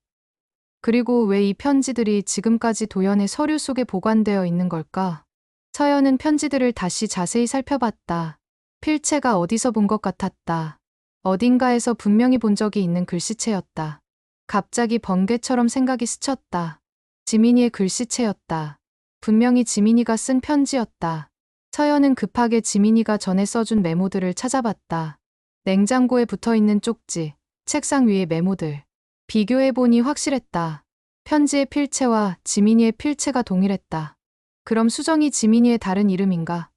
그리고 왜 이 편지들이 지금까지 도연의 서류 속에 보관되어 있는 걸까? 서연은 편지들을 다시 자세히 살펴봤다. 필체가 어디서 본 것 같았다. 어딘가에서 분명히 본 적이 있는 글씨체였다. 갑자기 번개처럼 생각이 스쳤다. 지민이의 글씨체였다. 분명히 지민이가 쓴 편지였다. 서연은 급하게 지민이가 전에 써준 메모들을 찾아봤다. 냉장고에 붙어있는 쪽지, 책상 위의 메모들. 비교해보니 확실했다. 편지의 필체와 지민이의 필체가 동일했다. 그럼 수정이 지민이의 다른 이름인가?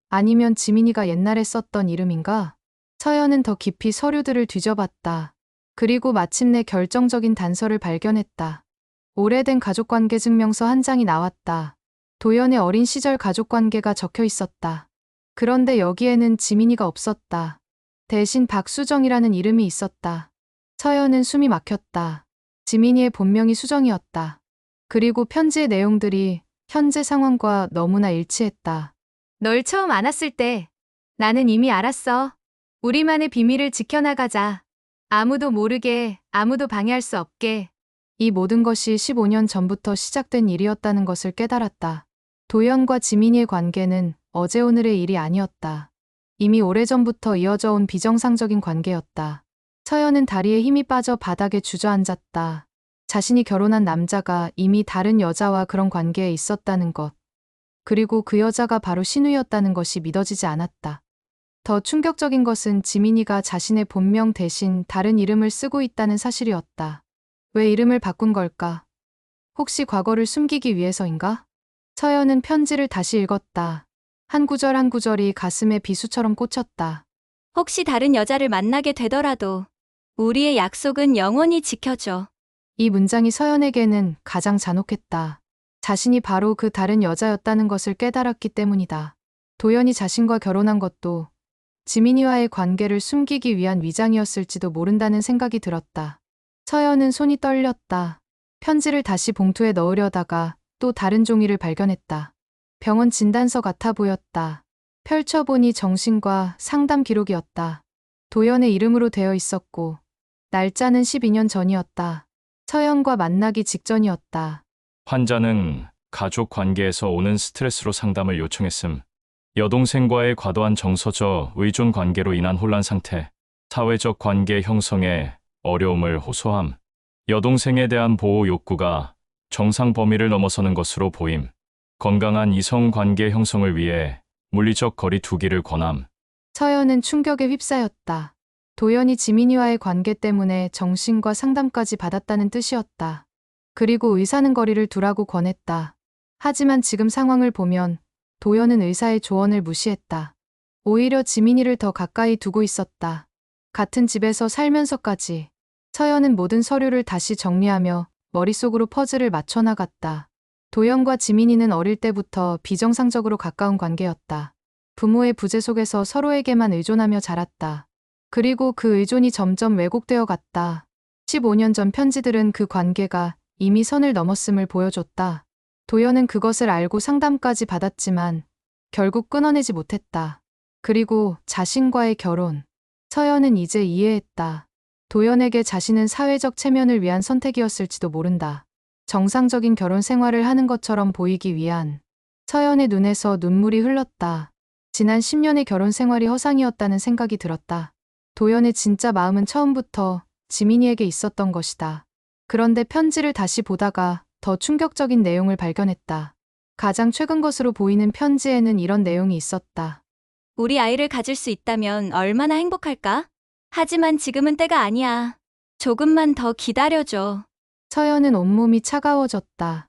아니면 지민이가 옛날에 썼던 이름인가? 서연은 더 깊이 서류들을 뒤져봤다. 그리고 마침내 결정적인 단서를 발견했다. 오래된 가족관계 증명서 한 장이 나왔다. 도연의 어린 시절 가족관계가 적혀 있었다. 그런데 여기에는 지민이가 없었다. 대신 박수정이라는 이름이 있었다. 서연은 숨이 막혔다. 지민이의 본명이 수정이었다. 그리고 편지의 내용들이 현재 상황과 너무나 일치했다. 널 처음 안았을 때 나는 이미 알았어. 우리만의 비밀을 지켜나가자. 아무도 모르게, 아무도 방해할 수 없게. 이 모든 것이 15년 전부터 시작된 일이었다는 것을 깨달았다. 도연과 지민이의 관계는 어제 오늘의 일이 아니었다. 이미 오래전부터 이어져 온 비정상적인 관계였다. 서연은 다리에 힘이 빠져 바닥에 주저앉았다. 자신이 결혼한 남자가 이미 다른 여자와 그런 관계에 있었다는 것. 그리고 그 여자가 바로 신우였다는 것이 믿어지지 않았다. 더 충격적인 것은 지민이가 자신의 본명 대신 다른 이름을 쓰고 있다는 사실이었다. 왜 이름을 바꾼 걸까? 혹시 과거를 숨기기 위해서인가? 서연은 편지를 다시 읽었다. 한 구절 한 구절이 가슴에 비수처럼 꽂혔다. 혹시 다른 여자를 만나게 되더라도 우리의 약속은 영원히 지켜줘. 이 문장이 서연에게는 가장 잔혹했다. 자신이 바로 그 다른 여자였다는 것을 깨달았기 때문이다. 도연이 자신과 결혼한 것도 지민이와의 관계를 숨기기 위한 위장이었을지도 모른다는 생각이 들었다. 서연은 손이 떨렸다. 편지를 다시 봉투에 넣으려다가 또 다른 종이를 발견했다. 병원 진단서 같아 보였다. 펼쳐보니 정신과 상담 기록이었다. 도연의 이름으로 되어 있었고 날짜는 12년 전이었다. 서연과 만나기 직전이었다. 환자는 가족 관계에서 오는 스트레스로 상담을 요청했음. 여동생과의 과도한 정서적 의존 관계로 인한 혼란 상태, 사회적 관계 형성에 어려움을 호소함. 여동생에 대한 보호 욕구가 정상 범위를 넘어서는 것으로 보임. 건강한 이성 관계 형성을 위해 물리적 거리 두기를 권함. 서연은 충격에 휩싸였다. 도연이 지민이와의 관계 때문에 정신과 상담까지 받았다는 뜻이었다. 그리고 의사는 거리를 두라고 권했다. 하지만 지금 상황을 보면 도연은 의사의 조언을 무시했다. 오히려 지민이를 더 가까이 두고 있었다. 같은 집에서 살면서까지. 서연은 모든 서류를 다시 정리하며 머릿속으로 퍼즐을 맞춰나갔다. 도연과 지민이는 어릴 때부터 비정상적으로 가까운 관계였다. 부모의 부재 속에서 서로에게만 의존하며 자랐다. 그리고 그 의존이 점점 왜곡되어 갔다. 15년 전 편지들은 그 관계가 이미 선을 넘었음을 보여줬다. 도연은 그것을 알고 상담까지 받았지만 결국 끊어내지 못했다. 그리고 자신과의 결혼. 서연은 이제 이해했다. 도연에게 자신은 사회적 체면을 위한 선택이었을지도 모른다. 정상적인 결혼 생활을 하는 것처럼 보이기 위한. 서연의 눈에서 눈물이 흘렀다. 지난 10년의 결혼 생활이 허상이었다는 생각이 들었다. 도연의 진짜 마음은 처음부터 지민이에게 있었던 것이다. 그런데 편지를 다시 보다가 더 충격적인 내용을 발견했다. 가장 최근 것으로 보이는 편지에는 이런 내용이 있었다. 우리 아이를 가질 수 있다면 얼마나 행복할까? 하지만 지금은 때가 아니야. 조금만 더 기다려줘. 서연은 온몸이 차가워졌다.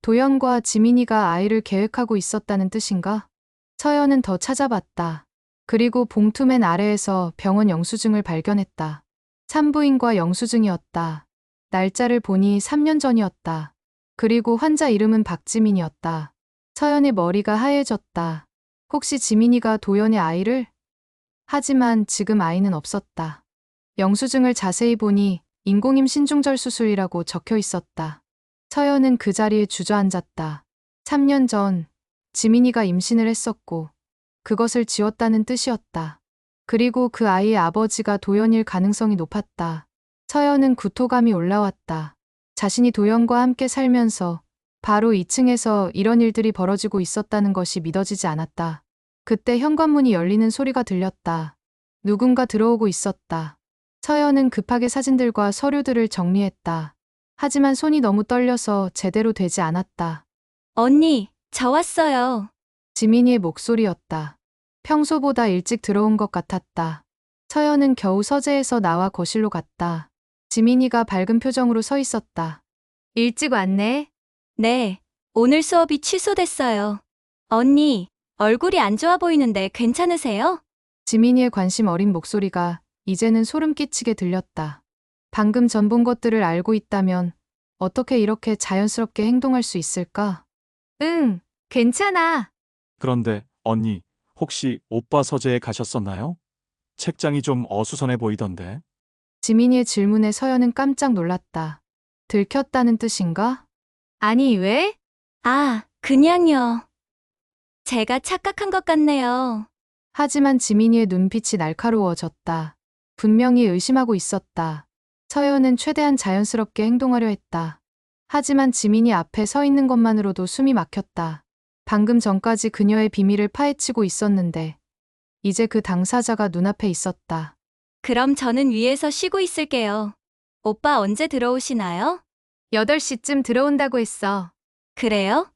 도연과 지민이가 아이를 계획하고 있었다는 뜻인가? 서연은 더 찾아봤다. 그리고 봉투맨 아래에서 병원 영수증을 발견했다. 산부인과 영수증이었다. 날짜를 보니 3년 전이었다. 그리고 환자 이름은 박지민이었다. 서연의 머리가 하얘졌다. 혹시 지민이가 도연의 아이를? 하지만 지금 아이는 없었다. 영수증을 자세히 보니 인공임신 중절 수술이라고 적혀 있었다. 서연은 그 자리에 주저앉았다. 3년 전 지민이가 임신을 했었고 그것을 지웠다는 뜻이었다. 그리고 그 아이의 아버지가 도연일 가능성이 높았다. 서연은 구토감이 올라왔다. 자신이 도연과 함께 살면서 바로 2층에서 이런 일들이 벌어지고 있었다는 것이 믿어지지 않았다. 그때 현관문이 열리는 소리가 들렸다. 누군가 들어오고 있었다. 서연은 급하게 사진들과 서류들을 정리했다. 하지만 손이 너무 떨려서 제대로 되지 않았다. 언니, 저 왔어요. 지민이의 목소리였다. 평소보다 일찍 들어온 것 같았다. 서연은 겨우 서재에서 나와 거실로 갔다. 지민이가 밝은 표정으로 서 있었다. 일찍 왔네. 네, 오늘 수업이 취소됐어요. 언니, 얼굴이 안 좋아 보이는데 괜찮으세요? 지민이의 관심 어린 목소리가 이제는 소름 끼치게 들렸다. 방금 전 본 것들을 알고 있다면 어떻게 이렇게 자연스럽게 행동할 수 있을까? 응, 괜찮아. 그런데 언니, 혹시 오빠 서재에 가셨었나요? 책장이 좀 어수선해 보이던데. 지민이의 질문에 서연은 깜짝 놀랐다. 들켰다는 뜻인가? 아니, 왜? 아, 그냥요. 제가 착각한 것 같네요. 하지만 지민이의 눈빛이 날카로워졌다. 분명히 의심하고 있었다. 서연은 최대한 자연스럽게 행동하려 했다. 하지만 지민이 앞에 서 있는 것만으로도 숨이 막혔다. 방금 전까지 그녀의 비밀을 파헤치고 있었는데 이제 그 당사자가 눈앞에 있었다. 그럼 저는 위에서 쉬고 있을게요. 오빠 언제 들어오시나요? 8시쯤 들어온다고 했어. 그래요?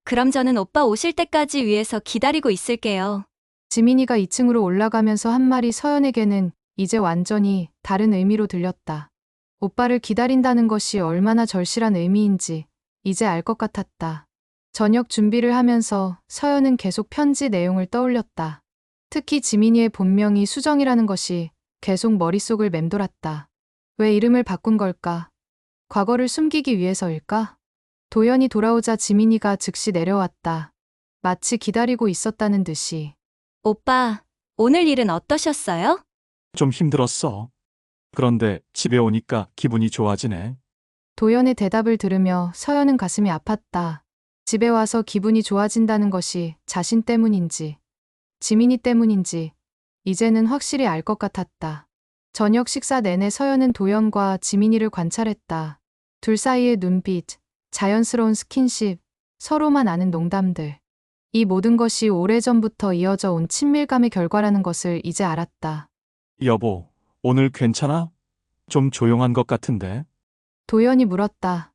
그럼 저는 오빠 오실 때까지 위에서 기다리고 있을게요. 지민이가 2층으로 올라가면서 한 말이 서연에게는 이제 완전히 다른 의미로 들렸다. 오빠를 기다린다는 것이 얼마나 절실한 의미인지 이제 알 것 같았다. 저녁 준비를 하면서 서연은 계속 편지 내용을 떠올렸다. 특히 지민이의 본명이 수정이라는 것이 계속 머릿속을 맴돌았다. 왜 이름을 바꾼 걸까? 과거를 숨기기 위해서일까? 도연이 돌아오자 지민이가 즉시 내려왔다. 마치 기다리고 있었다는 듯이. 오빠, 오늘 일은 어떠셨어요? 좀 힘들었어. 그런데 집에 오니까 기분이 좋아지네. 도연의 대답을 들으며 서연은 가슴이 아팠다. 집에 와서 기분이 좋아진다는 것이 자신 때문인지, 지민이 때문인지, 이제는 확실히 알 것 같았다. 저녁 식사 내내 서연은 도연과 지민이를 관찰했다. 둘 사이의 눈빛, 자연스러운 스킨십, 서로만 아는 농담들. 이 모든 것이 오래전부터 이어져 온 친밀감의 결과라는 것을 이제 알았다. 여보, 오늘 괜찮아? 좀 조용한 것 같은데. 도연이 물었다.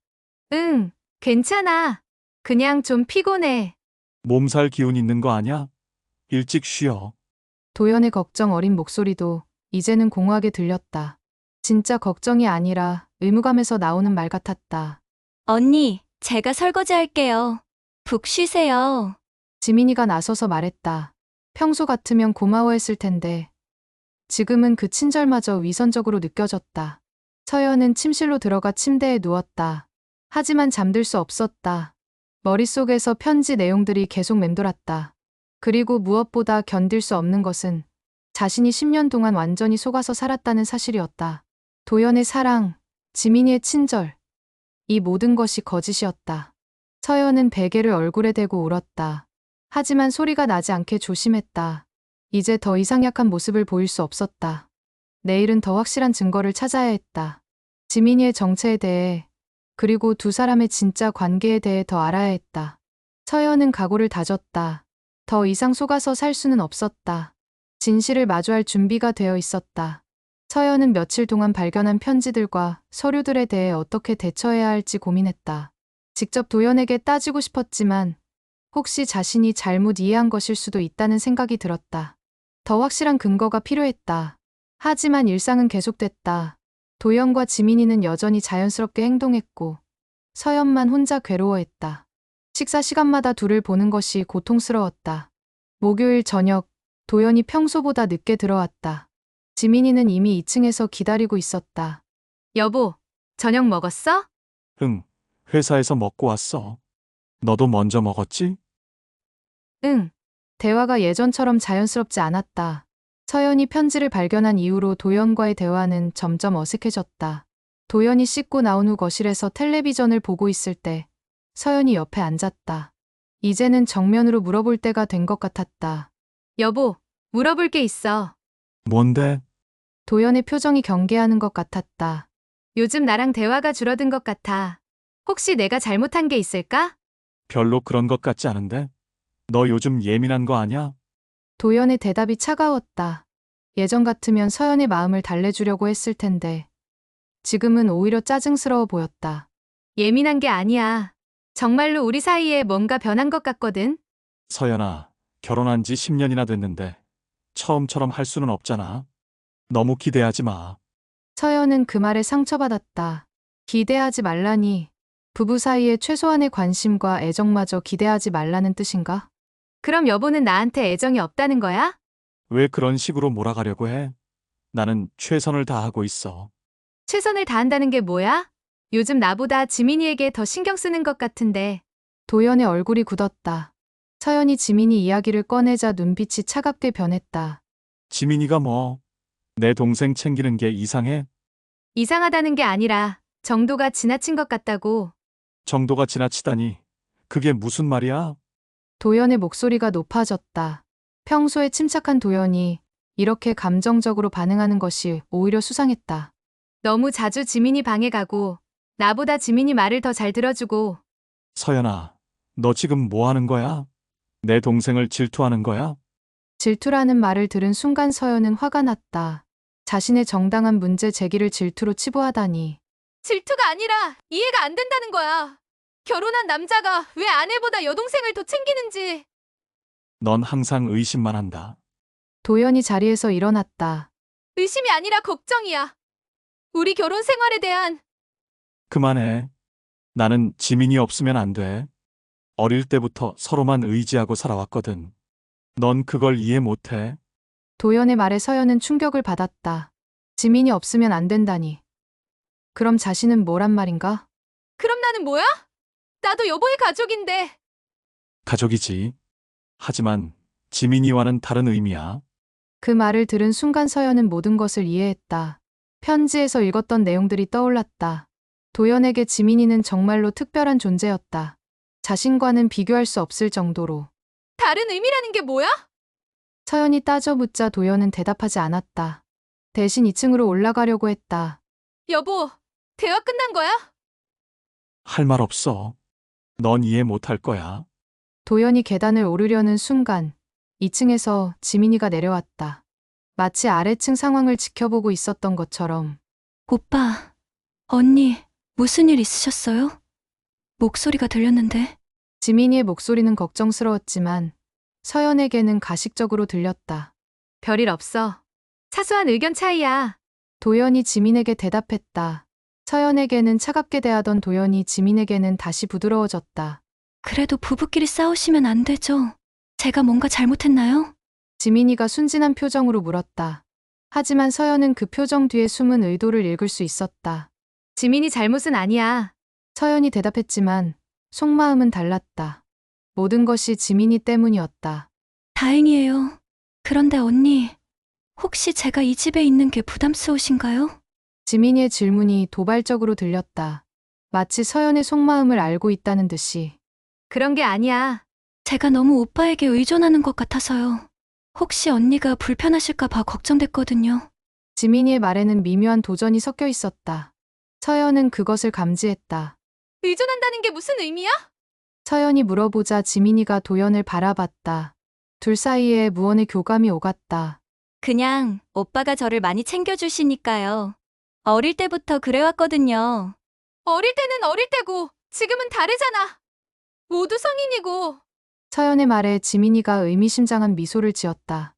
응, 괜찮아. 그냥 좀 피곤해. 몸살 기운 있는 거 아냐? 일찍 쉬어. 도연의 걱정 어린 목소리도 이제는 공허하게 들렸다. 진짜 걱정이 아니라 의무감에서 나오는 말 같았다. 언니, 제가 설거지 할게요. 푹 쉬세요. 지민이가 나서서 말했다. 평소 같으면 고마워했을 텐데 지금은 그 친절마저 위선적으로 느껴졌다. 서연은 침실로 들어가 침대에 누웠다. 하지만 잠들 수 없었다. 머릿속에서 편지 내용들이 계속 맴돌았다. 그리고 무엇보다 견딜 수 없는 것은 자신이 10년 동안 완전히 속아서 살았다는 사실이었다. 도연의 사랑, 지민이의 친절, 이 모든 것이 거짓이었다. 서연은 베개를 얼굴에 대고 울었다. 하지만 소리가 나지 않게 조심했다. 이제 더 이상 약한 모습을 보일 수 없었다. 내일은 더 확실한 증거를 찾아야 했다. 지민이의 정체에 대해, 그리고 두 사람의 진짜 관계에 대해 더 알아야 했다. 서연은 각오를 다졌다. 더 이상 속아서 살 수는 없었다. 진실을 마주할 준비가 되어 있었다. 서연은 며칠 동안 발견한 편지들과 서류들에 대해 어떻게 대처해야 할지 고민했다. 직접 도연에게 따지고 싶었지만 혹시 자신이 잘못 이해한 것일 수도 있다는 생각이 들었다. 더 확실한 근거가 필요했다. 하지만 일상은 계속됐다. 도연과 지민이는 여전히 자연스럽게 행동했고 서연만 혼자 괴로워했다. 식사 시간마다 둘을 보는 것이 고통스러웠다. 목요일 저녁, 도연이 평소보다 늦게 들어왔다. 지민이는 이미 2층에서 기다리고 있었다. 여보, 저녁 먹었어? 응, 회사에서 먹고 왔어. 너도 먼저 먹었지? 응. 대화가 예전처럼 자연스럽지 않았다. 서연이 편지를 발견한 이후로 도연과의 대화는 점점 어색해졌다. 도연이 씻고 나온 후 거실에서 텔레비전을 보고 있을 때 서연이 옆에 앉았다. 이제는 정면으로 물어볼 때가 된 것 같았다. 여보, 물어볼 게 있어. 뭔데? 도연의 표정이 경계하는 것 같았다. 요즘 나랑 대화가 줄어든 것 같아. 혹시 내가 잘못한 게 있을까? 별로 그런 것 같지 않은데? 너 요즘 예민한 거 아냐? 도연의 대답이 차가웠다. 예전 같으면 서연의 마음을 달래주려고 했을 텐데 지금은 오히려 짜증스러워 보였다. 예민한 게 아니야. 정말로 우리 사이에 뭔가 변한 것 같거든. 서연아, 결혼한 지 10년이나 됐는데 처음처럼 할 수는 없잖아. 너무 기대하지 마. 서연은 그 말에 상처받았다. 기대하지 말라니. 부부 사이에 최소한의 관심과 애정마저 기대하지 말라는 뜻인가? 그럼 여보는 나한테 애정이 없다는 거야? 왜 그런 식으로 몰아가려고 해? 나는 최선을 다하고 있어. 최선을 다한다는 게 뭐야? 요즘 나보다 지민이에게 더 신경 쓰는 것 같은데. 도연의 얼굴이 굳었다. 서연이 지민이 이야기를 꺼내자 눈빛이 차갑게 변했다. 지민이가 뭐, 내 동생 챙기는 게 이상해? 이상하다는 게 아니라 정도가 지나친 것 같다고. 정도가 지나치다니. 그게 무슨 말이야? 도연의 목소리가 높아졌다. 평소에 침착한 도연이 이렇게 감정적으로 반응하는 것이 오히려 수상했다. 너무 자주 지민이 방에 가고 나보다 지민이 말을 더 잘 들어주고. 서연아, 너 지금 뭐 하는 거야? 내 동생을 질투하는 거야? 질투라는 말을 들은 순간 서연은 화가 났다. 자신의 정당한 문제 제기를 질투로 치부하다니. 질투가 아니라 이해가 안 된다는 거야. 결혼한 남자가 왜 아내보다 여동생을 더 챙기는지. 넌 항상 의심만 한다. 도연이 자리에서 일어났다. 의심이 아니라 걱정이야. 우리 결혼 생활에 대한. 그만해. 나는 지민이 없으면 안 돼. 어릴 때부터 서로만 의지하고 살아왔거든. 넌 그걸 이해 못해. 도연의 말에 서연은 충격을 받았다. 지민이 없으면 안 된다니. 그럼 자신은 뭐란 말인가? 그럼 나는 뭐야? 나도 여보의 가족인데. 가족이지. 하지만 지민이와는 다른 의미야. 그 말을 들은 순간 서연은 모든 것을 이해했다. 편지에서 읽었던 내용들이 떠올랐다. 도연에게 지민이는 정말로 특별한 존재였다. 자신과는 비교할 수 없을 정도로. 다른 의미라는 게 뭐야? 서연이 따져묻자 도연은 대답하지 않았다. 대신 2층으로 올라가려고 했다. 여보, 대화 끝난 거야? 할 말 없어. 넌 이해 못할 거야. 도연이 계단을 오르려는 순간 2층에서 지민이가 내려왔다. 마치 아래층 상황을 지켜보고 있었던 것처럼. 오빠, 언니, 무슨 일 있으셨어요? 목소리가 들렸는데. 지민이의 목소리는 걱정스러웠지만 서연에게는 가식적으로 들렸다. 별일 없어. 사소한 의견 차이야. 도연이 지민에게 대답했다. 서연에게는 차갑게 대하던 도연이 지민에게는 다시 부드러워졌다. 그래도 부부끼리 싸우시면 안 되죠. 제가 뭔가 잘못했나요? 지민이가 순진한 표정으로 물었다. 하지만 서연은 그 표정 뒤에 숨은 의도를 읽을 수 있었다. 지민이 잘못은 아니야. 서연이 대답했지만 속마음은 달랐다. 모든 것이 지민이 때문이었다. 다행이에요. 그런데 언니, 혹시 제가 이 집에 있는 게 부담스러우신가요? 지민이의 질문이 도발적으로 들렸다. 마치 서연의 속마음을 알고 있다는 듯이. 그런 게 아니야. 제가 너무 오빠에게 의존하는 것 같아서요. 혹시 언니가 불편하실까봐 걱정됐거든요. 지민이의 말에는 미묘한 도전이 섞여 있었다. 서연은 그것을 감지했다. 의존한다는 게 무슨 의미야? 서연이 물어보자 지민이가 도연을 바라봤다. 둘 사이에 무언의 교감이 오갔다. 그냥 오빠가 저를 많이 챙겨주시니까요. 어릴 때부터 그래왔거든요. 어릴 때는 어릴 때고 지금은 다르잖아. 모두 성인이고. 서연의 말에 지민이가 의미심장한 미소를 지었다.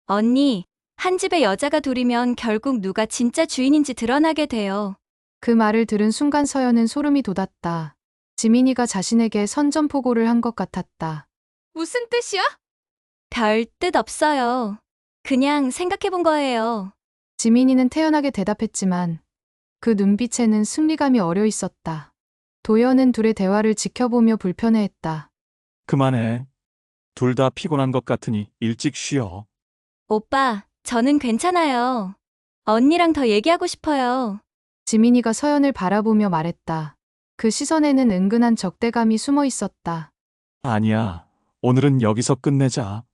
언니, 한 집에 여자가 둘이면 결국 누가 진짜 주인인지 드러나게 돼요. 그 말을 들은 순간 서연은 소름이 돋았다. 지민이가 자신에게 선전포고를 한 것 같았다. 무슨 뜻이야? 별 뜻 없어요. 그냥 생각해본 거예요. 지민이는 태연하게 대답했지만 그 눈빛에는 승리감이 어려 있었다. 도연은 둘의 대화를 지켜보며 불편해했다. 그만해. 둘 다 피곤한 것 같으니 일찍 쉬어. 오빠, 저는 괜찮아요. 언니랑 더 얘기하고 싶어요. 지민이가 서연을 바라보며 말했다. 그 시선에는 은근한 적대감이 숨어 있었다. 아니야. 오늘은 여기서 끝내자.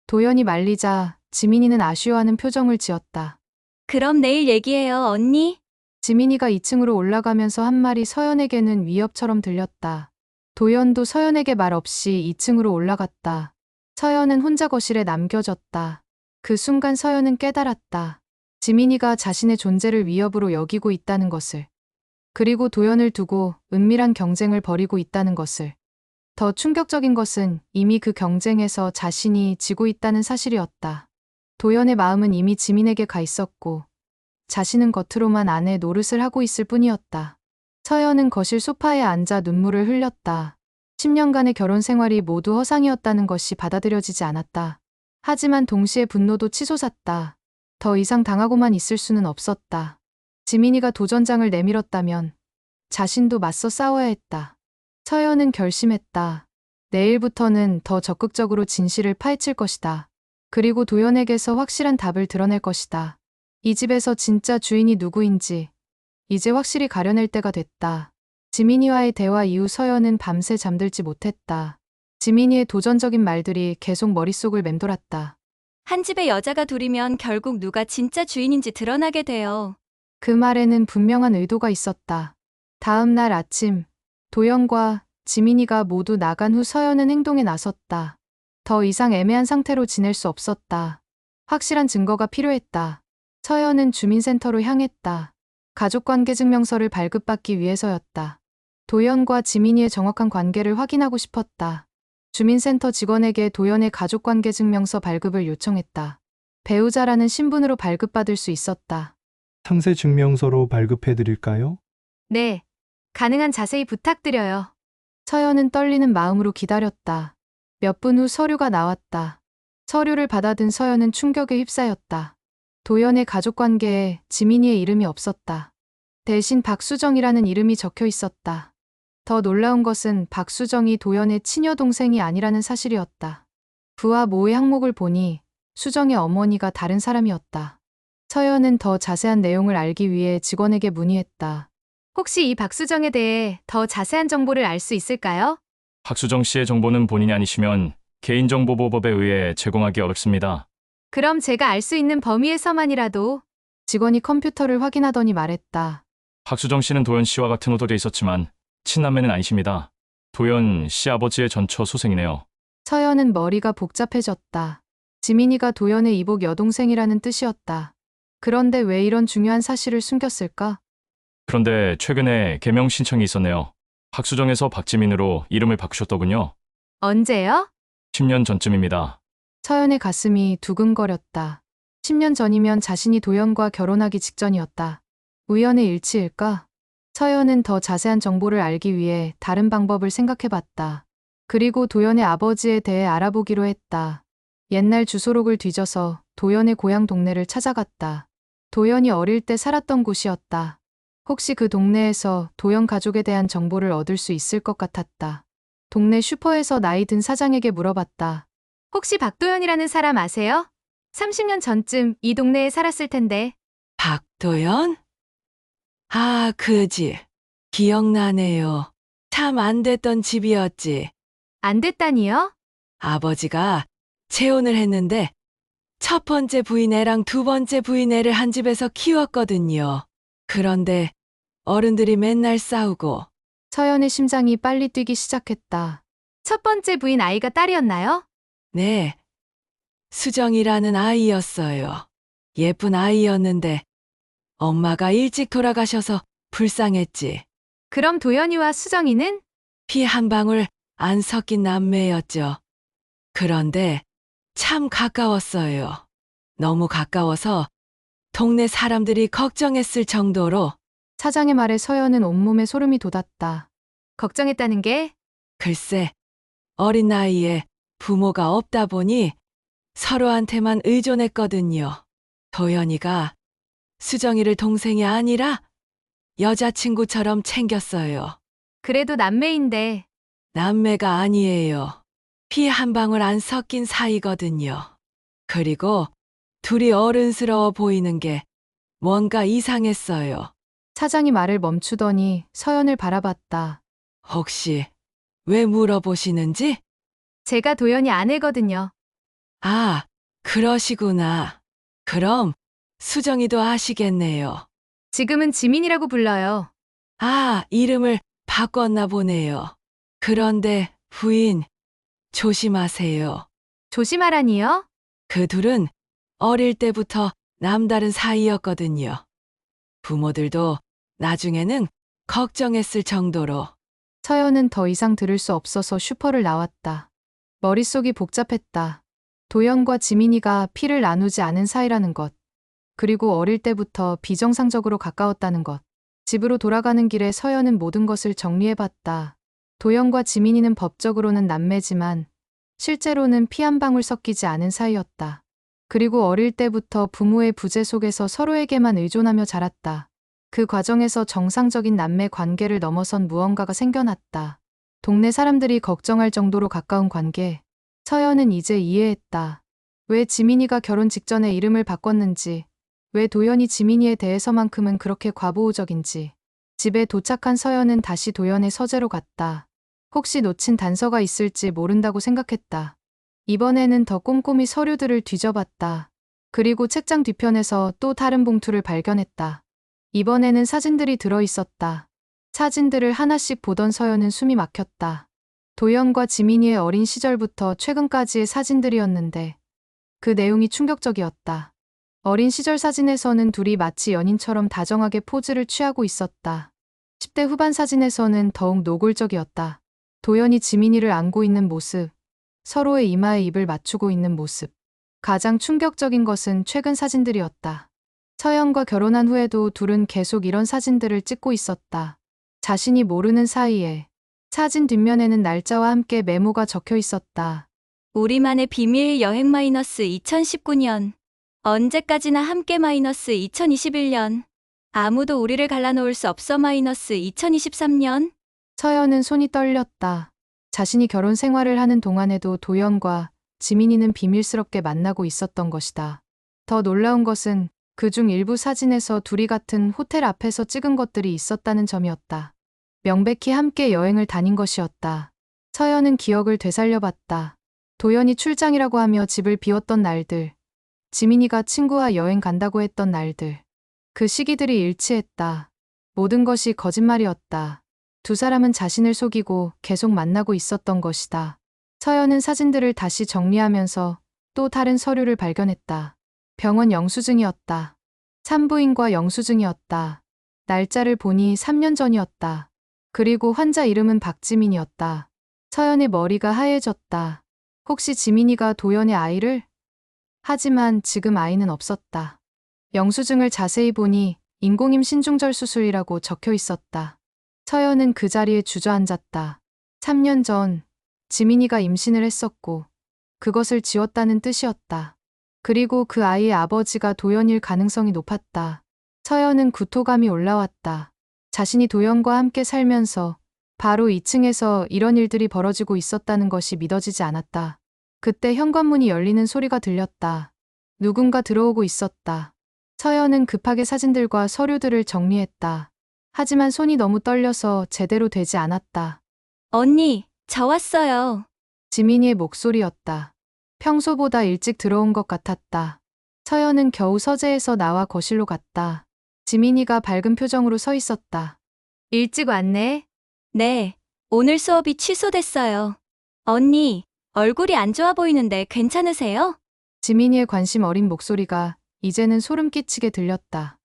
도연이 말리자 지민이는 아쉬워하는 표정을 지었다. 그럼 내일 얘기해요, 언니. 지민이가 2층으로 올라가면서 한 말이 서연에게는 위협처럼 들렸다. 도연도 서연에게 말 없이 2층으로 올라갔다. 서연은 혼자 거실에 남겨졌다. 그 순간 서연은 깨달았다. 지민이가 자신의 존재를 위협으로 여기고 있다는 것을. 그리고 도연을 두고 은밀한 경쟁을 벌이고 있다는 것을. 더 충격적인 것은 이미 그 경쟁에서 자신이 지고 있다는 사실이었다. 도연의 마음은 이미 지민에게 가 있었고 자신은 겉으로만 아내 노릇을 하고 있을 뿐이었다. 서연은 거실 소파에 앉아 눈물을 흘렸다. 10년간의 결혼 생활이 모두 허상이었다는 것이 받아들여지지 않았다. 하지만 동시에 분노도 치솟았다. 더 이상 당하고만 있을 수는 없었다. 지민이가 도전장을 내밀었다면 자신도 맞서 싸워야 했다. 서연은 결심했다. 내일부터는 더 적극적으로 진실을 파헤칠 것이다. 그리고 도연에게서 확실한 답을 드러낼 것이다. 이 집에서 진짜 주인이 누구인지 이제 확실히 가려낼 때가 됐다. 지민이와의 대화 이후 서연은 밤새 잠들지 못했다. 지민이의 도전적인 말들이 계속 머릿속을 맴돌았다. 한 집에 여자가 둘이면 결국 누가 진짜 주인인지 드러나게 돼요. 그 말에는 분명한 의도가 있었다. 다음 날 아침, 도연과 지민이가 모두 나간 후 서연은 행동에 나섰다. 더 이상 애매한 상태로 지낼 수 없었다. 확실한 증거가 필요했다. 서연은 주민센터로 향했다. 가족관계 증명서를 발급받기 위해서였다. 도연과 지민이의 정확한 관계를 확인하고 싶었다. 주민센터 직원에게 도연의 가족관계 증명서 발급을 요청했다. 배우자라는 신분으로 발급받을 수 있었다. 상세 증명서로 발급해 드릴까요? 네, 가능한 자세히 부탁드려요. 서연은 떨리는 마음으로 기다렸다. 몇 분 후 서류가 나왔다. 서류를 받아든 서연은 충격에 휩싸였다. 도연의 가족관계에 지민이의 이름이 없었다. 대신 박수정이라는 이름이 적혀 있었다. 더 놀라운 것은 박수정이 도연의 친여 동생이 아니라는 사실이었다. 부와 모의 항목을 보니 수정의 어머니가 다른 사람이었다. 서연은 더 자세한 내용을 알기 위해 직원에게 문의했다. 혹시 이 박수정에 대해 더 자세한 정보를 알 수 있을까요? 박수정 씨의 정보는 본인이 아니시면 개인정보보호법에 의해 제공하기 어렵습니다. 그럼 제가 알 수 있는 범위에서만이라도. 직원이 컴퓨터를 확인하더니 말했다. 박수정 씨는 도연 씨와 같은 호도에 있었지만 친남매는 아니십니다. 도연 씨 아버지의 전처 소생이네요. 서연은 머리가 복잡해졌다. 지민이가 도연의 이복 여동생이라는 뜻이었다. 그런데 왜 이런 중요한 사실을 숨겼을까? 그런데 최근에 개명 신청이 있었네요. 박수정에서 박지민으로 이름을 바꾸셨더군요. 언제요? 10년 전쯤입니다. 서연의 가슴이 두근거렸다. 10년 전이면 자신이 도연과 결혼하기 직전이었다. 우연의 일치일까? 서연은 더 자세한 정보를 알기 위해 다른 방법을 생각해봤다. 그리고 도연의 아버지에 대해 알아보기로 했다. 옛날 주소록을 뒤져서 도연의 고향 동네를 찾아갔다. 도연이 어릴 때 살았던 곳이었다. 혹시 그 동네에서 도연 가족에 대한 정보를 얻을 수 있을 것 같았다. 동네 슈퍼에서 나이 든 사장에게 물어봤다. 혹시 박도연이라는 사람 아세요? 30년 전쯤 이 동네에 살았을 텐데. 박도연? 아, 그 집. 기억나네요. 참 안 됐던 집이었지. 안 됐다니요? 아버지가 재혼을 했는데 첫 번째 부인애랑 두 번째 부인애를 한 집에서 키웠거든요. 그런데 어른들이 맨날 싸우고 서연의 심장이 빨리 뛰기 시작했다. 첫 번째 부인 아이가 딸이었나요? 네, 수정이라는 아이였어요. 예쁜 아이였는데 엄마가 일찍 돌아가셔서 불쌍했지. 그럼 도연이와 수정이는? 피 한 방울 안 섞인 남매였죠. 그런데 참 가까웠어요. 너무 가까워서 동네 사람들이 걱정했을 정도로. 사장의 말에 서연은 온몸에 소름이 돋았다. 걱정했다는 게? 글쎄, 어린 나이에 부모가 없다 보니 서로한테만 의존했거든요. 도연이가 수정이를 동생이 아니라 여자친구처럼 챙겼어요. 그래도 남매인데. 남매가 아니에요. 피 한 방울 안 섞인 사이거든요. 그리고 둘이 어른스러워 보이는 게 뭔가 이상했어요. 사장이 말을 멈추더니 서연을 바라봤다. 혹시 왜 물어보시는지? 제가 도연이 아내거든요. 아, 그러시구나. 그럼 수정이도 아시겠네요. 지금은 지민이라고 불러요. 아, 이름을 바꿨나 보네요. 그런데 부인, 조심하세요. 조심하라니요? 그 둘은 어릴 때부터 남다른 사이였거든요. 부모들도 나중에는 걱정했을 정도로. 서연은 더 이상 들을 수 없어서 슈퍼를 나왔다. 머릿속이 복잡했다. 도연과 지민이가 피를 나누지 않은 사이라는 것. 그리고 어릴 때부터 비정상적으로 가까웠다는 것. 집으로 돌아가는 길에 서연은 모든 것을 정리해봤다. 도연과 지민이는 법적으로는 남매지만 실제로는 피 한 방울 섞이지 않은 사이였다. 그리고 어릴 때부터 부모의 부재 속에서 서로에게만 의존하며 자랐다. 그 과정에서 정상적인 남매 관계를 넘어선 무언가가 생겨났다. 동네 사람들이 걱정할 정도로 가까운 관계. 서연은 이제 이해했다. 왜 지민이가 결혼 직전에 이름을 바꿨는지, 왜 도연이 지민이에 대해서만큼은 그렇게 과보호적인지. 집에 도착한 서연은 다시 도연의 서재로 갔다. 혹시 놓친 단서가 있을지 모른다고 생각했다. 이번에는 더 꼼꼼히 서류들을 뒤져봤다. 그리고 책장 뒤편에서 또 다른 봉투를 발견했다. 이번에는 사진들이 들어있었다. 사진들을 하나씩 보던 서연은 숨이 막혔다. 도연과 지민이의 어린 시절부터 최근까지의 사진들이었는데 그 내용이 충격적이었다. 어린 시절 사진에서는 둘이 마치 연인처럼 다정하게 포즈를 취하고 있었다. 10대 후반 사진에서는 더욱 노골적이었다. 도연이 지민이를 안고 있는 모습, 서로의 이마에 입을 맞추고 있는 모습. 가장 충격적인 것은 최근 사진들이었다. 서연과 결혼한 후에도 둘은 계속 이런 사진들을 찍고 있었다. 자신이 모르는 사이에 사진 뒷면에는 날짜와 함께 메모가 적혀 있었다. 우리만의 비밀 여행 마이너스 2019년. 언제까지나 함께 마이너스 2021년. 아무도 우리를 갈라놓을 수 없어 마이너스 2023년. 서연은 손이 떨렸다. 자신이 결혼 생활을 하는 동안에도 도연과 지민이는 비밀스럽게 만나고 있었던 것이다. 더 놀라운 것은 그중 일부 사진에서 둘이 같은 호텔 앞에서 찍은 것들이 있었다는 점이었다. 명백히 함께 여행을 다닌 것이었다. 서연은 기억을 되살려봤다. 도연이 출장이라고 하며 집을 비웠던 날들. 지민이가 친구와 여행 간다고 했던 날들. 그 시기들이 일치했다. 모든 것이 거짓말이었다. 두 사람은 자신을 속이고 계속 만나고 있었던 것이다. 서연은 사진들을 다시 정리하면서 또 다른 서류를 발견했다. 병원 영수증이었다. 산부인과 영수증이었다. 날짜를 보니 3년 전이었다. 그리고 환자 이름은 박지민이었다. 서연의 머리가 하얘졌다. 혹시 지민이가 도연의 아이를? 하지만 지금 아이는 없었다. 영수증을 자세히 보니 인공임 신중절 수술이라고 적혀 있었다. 서연은 그 자리에 주저앉았다. 3년 전 지민이가 임신을 했었고 그것을 지웠다는 뜻이었다. 그리고 그 아이의 아버지가 도연일 가능성이 높았다. 서연은 구토감이 올라왔다. 자신이 도연과 함께 살면서 바로 2층에서 이런 일들이 벌어지고 있었다는 것이 믿어지지 않았다. 그때 현관문이 열리는 소리가 들렸다. 누군가 들어오고 있었다. 서연은 급하게 사진들과 서류들을 정리했다. 하지만 손이 너무 떨려서 제대로 되지 않았다. 언니, 저 왔어요. 지민이의 목소리였다. 평소보다 일찍 들어온 것 같았다. 서연은 겨우 서재에서 나와 거실로 갔다. 지민이가 밝은 표정으로 서 있었다. 일찍 왔네. 네, 오늘 수업이 취소됐어요. 언니, 얼굴이 안 좋아 보이는데 괜찮으세요? 지민이의 관심 어린 목소리가 이제는 소름 끼치게 들렸다.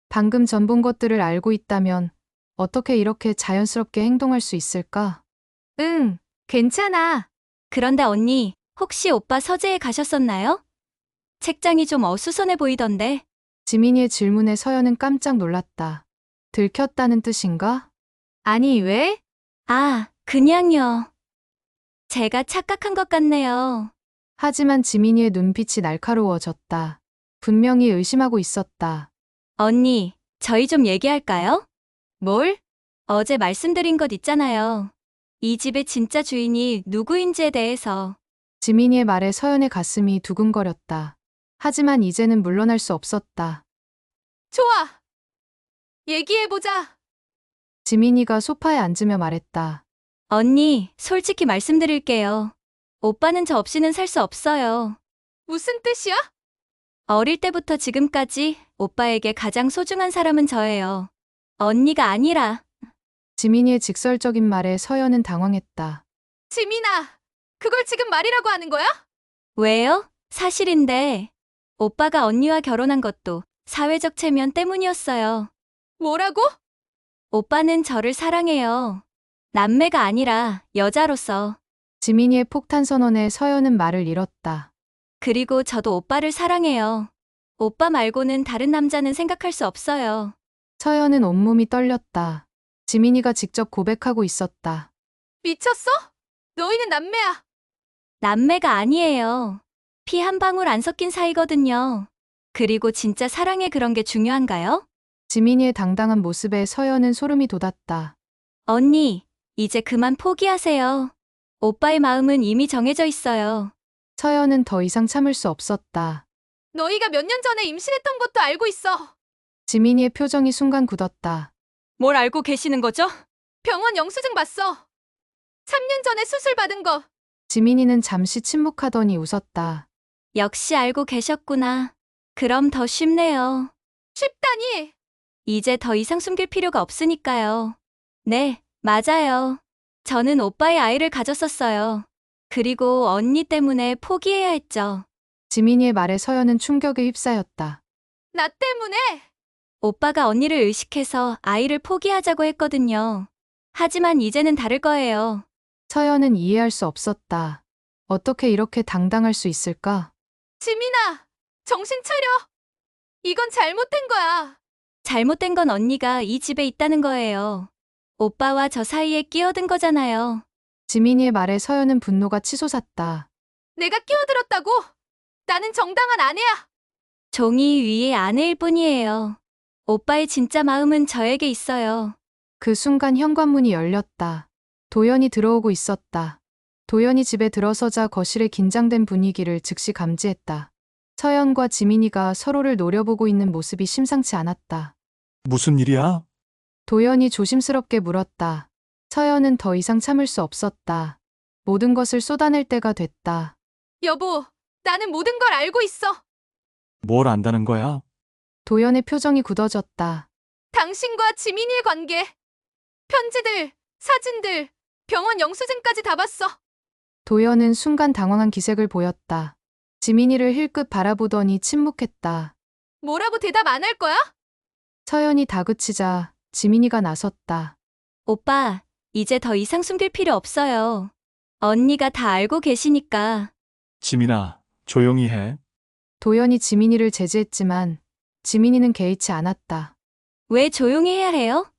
방금 전 본 것들을 알고 있다면 어떻게 이렇게 자연스럽게 행동할 수 있을까? 응, 괜찮아. 그런데 언니, 혹시 오빠 서재에 가셨었나요? 책장이 좀 어수선해 보이던데. 지민이의 질문에 서연은 깜짝 놀랐다. 들켰다는 뜻인가? 아니, 왜? 아, 그냥요. 제가 착각한 것 같네요. 하지만 지민이의 눈빛이 날카로워졌다. 분명히 의심하고 있었다. 언니, 저희 좀 얘기할까요? 뭘? 어제 말씀드린 것 있잖아요. 이 집의 진짜 주인이 누구인지에 대해서. 지민이의 말에 서연의 가슴이 두근거렸다. 하지만 이제는 물러날 수 없었다. 좋아. 얘기해보자. 지민이가 소파에 앉으며 말했다. 언니, 솔직히 말씀드릴게요. 오빠는 저 없이는 살 수 없어요. 무슨 뜻이야? 어릴 때부터 지금까지 오빠에게 가장 소중한 사람은 저예요. 언니가 아니라. 지민이의 직설적인 말에 서연은 당황했다. 지민아, 그걸 지금 말이라고 하는 거야? 왜요? 사실인데. 오빠가 언니와 결혼한 것도 사회적 체면 때문이었어요. 뭐라고? 오빠는 저를 사랑해요. 남매가 아니라 여자로서. 지민이의 폭탄 선언에 서연은 말을 잃었다. 그리고 저도 오빠를 사랑해요. 오빠 말고는 다른 남자는 생각할 수 없어요. 서연은 온몸이 떨렸다. 지민이가 직접 고백하고 있었다. 미쳤어? 너희는 남매야. 남매가 아니에요. 피 한 방울 안 섞인 사이거든요. 그리고 진짜 사랑에 그런 게 중요한가요? 지민이의 당당한 모습에 서연은 소름이 돋았다. 언니, 이제 그만 포기하세요. 오빠의 마음은 이미 정해져 있어요. 서연은 더 이상 참을 수 없었다. 너희가 몇 년 전에 임신했던 것도 알고 있어. 지민이의 표정이 순간 굳었다. 뭘 알고 계시는 거죠? 병원 영수증 봤어. 3년 전에 수술 받은 거. 지민이는 잠시 침묵하더니 웃었다. 역시 알고 계셨구나. 그럼 더 쉽네요. 쉽다니. 이제 더 이상 숨길 필요가 없으니까요. 네, 맞아요. 저는 오빠의 아이를 가졌었어요. 그리고 언니 때문에 포기해야 했죠. 지민이의 말에 서연은 충격에 휩싸였다. 나 때문에. 오빠가 언니를 의식해서 아이를 포기하자고 했거든요. 하지만 이제는 다를 거예요. 서연은 이해할 수 없었다. 어떻게 이렇게 당당할 수 있을까? 지민아, 정신 차려. 이건 잘못된 거야. 잘못된 건 언니가 이 집에 있다는 거예요. 오빠와 저 사이에 끼어든 거잖아요. 지민이의 말에 서연은 분노가 치솟았다. 내가 끼어들었다고? 나는 정당한 아내야. 종이 위의 아내일 뿐이에요. 오빠의 진짜 마음은 저에게 있어요. 그 순간 현관문이 열렸다. 도연이 들어오고 있었다. 도연이 집에 들어서자 거실의 긴장된 분위기를 즉시 감지했다. 서연과 지민이가 서로를 노려보고 있는 모습이 심상치 않았다. 무슨 일이야? 도연이 조심스럽게 물었다. 서연은 더 이상 참을 수 없었다. 모든 것을 쏟아낼 때가 됐다. 여보, 나는 모든 걸 알고 있어. 뭘 안다는 거야? 도연의 표정이 굳어졌다. 당신과 지민이의 관계. 편지들, 사진들, 병원 영수증까지 다 봤어. 도연은 순간 당황한 기색을 보였다. 지민이를 힐끗 바라보더니 침묵했다. 뭐라고 대답 안 할 거야? 서연이 다그치자 지민이가 나섰다. 오빠, 이제 더 이상 숨길 필요 없어요. 언니가 다 알고 계시니까. 지민아, 조용히 해. 도연이 지민이를 제지했지만 지민이는 개의치 않았다. 왜 조용히 해야 해요?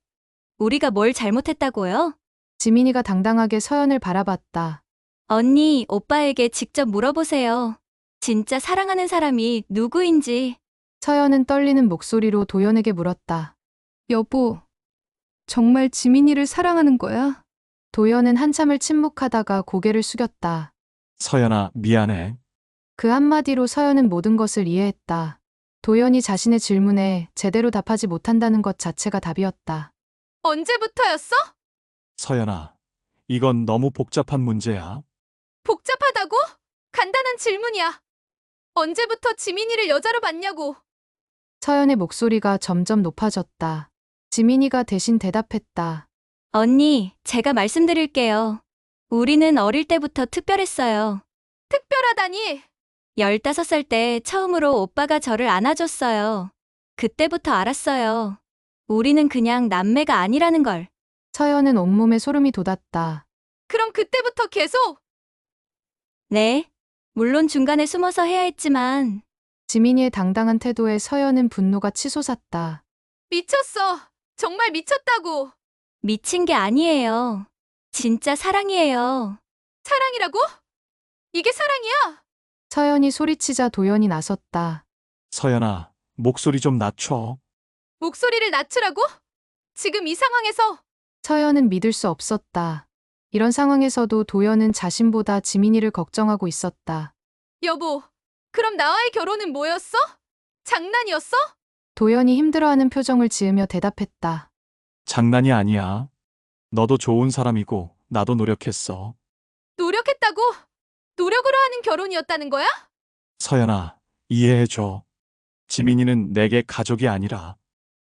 우리가 뭘 잘못했다고요? 지민이가 당당하게 서연을 바라봤다. 언니, 오빠에게 직접 물어보세요. 진짜 사랑하는 사람이 누구인지. 서연은 떨리는 목소리로 도연에게 물었다. 여보, 정말 지민이를 사랑하는 거야? 도연은 한참을 침묵하다가 고개를 숙였다. 서연아, 미안해. 그 한마디로 서연은 모든 것을 이해했다. 도연이 자신의 질문에 제대로 답하지 못한다는 것 자체가 답이었다. 언제부터였어? 서연아, 이건 너무 복잡한 문제야. 복잡하다고? 간단한 질문이야. 언제부터 지민이를 여자로 봤냐고. 서연의 목소리가 점점 높아졌다. 지민이가 대신 대답했다. 언니, 제가 말씀드릴게요. 우리는 어릴 때부터 특별했어요. 특별하다니. 15살 때 처음으로 오빠가 저를 안아줬어요. 그때부터 알았어요. 우리는 그냥 남매가 아니라는 걸. 서연은 온몸에 소름이 돋았다. 그럼 그때부터 계속? 네. 물론 중간에 숨어서 해야 했지만, 지민이의 당당한 태도에 서연은 분노가 치솟았다. 미쳤어. 정말 미쳤다고. 미친 게 아니에요. 진짜 사랑이에요. 사랑이라고? 이게 사랑이야? 서연이 소리치자 도연이 나섰다. 서연아, 목소리 좀 낮춰. 목소리를 낮추라고? 지금 이 상황에서 서연은 믿을 수 없었다. 이런 상황에서도 도연은 자신보다 지민이를 걱정하고 있었다. 여보, 그럼 나와의 결혼은 뭐였어? 장난이었어? 도연이 힘들어하는 표정을 지으며 대답했다. 장난이 아니야. 너도 좋은 사람이고 나도 노력했어. 노력했다고? 노력으로 하는 결혼이었다는 거야? 서연아, 이해해줘. 지민이는 내게 가족이 아니라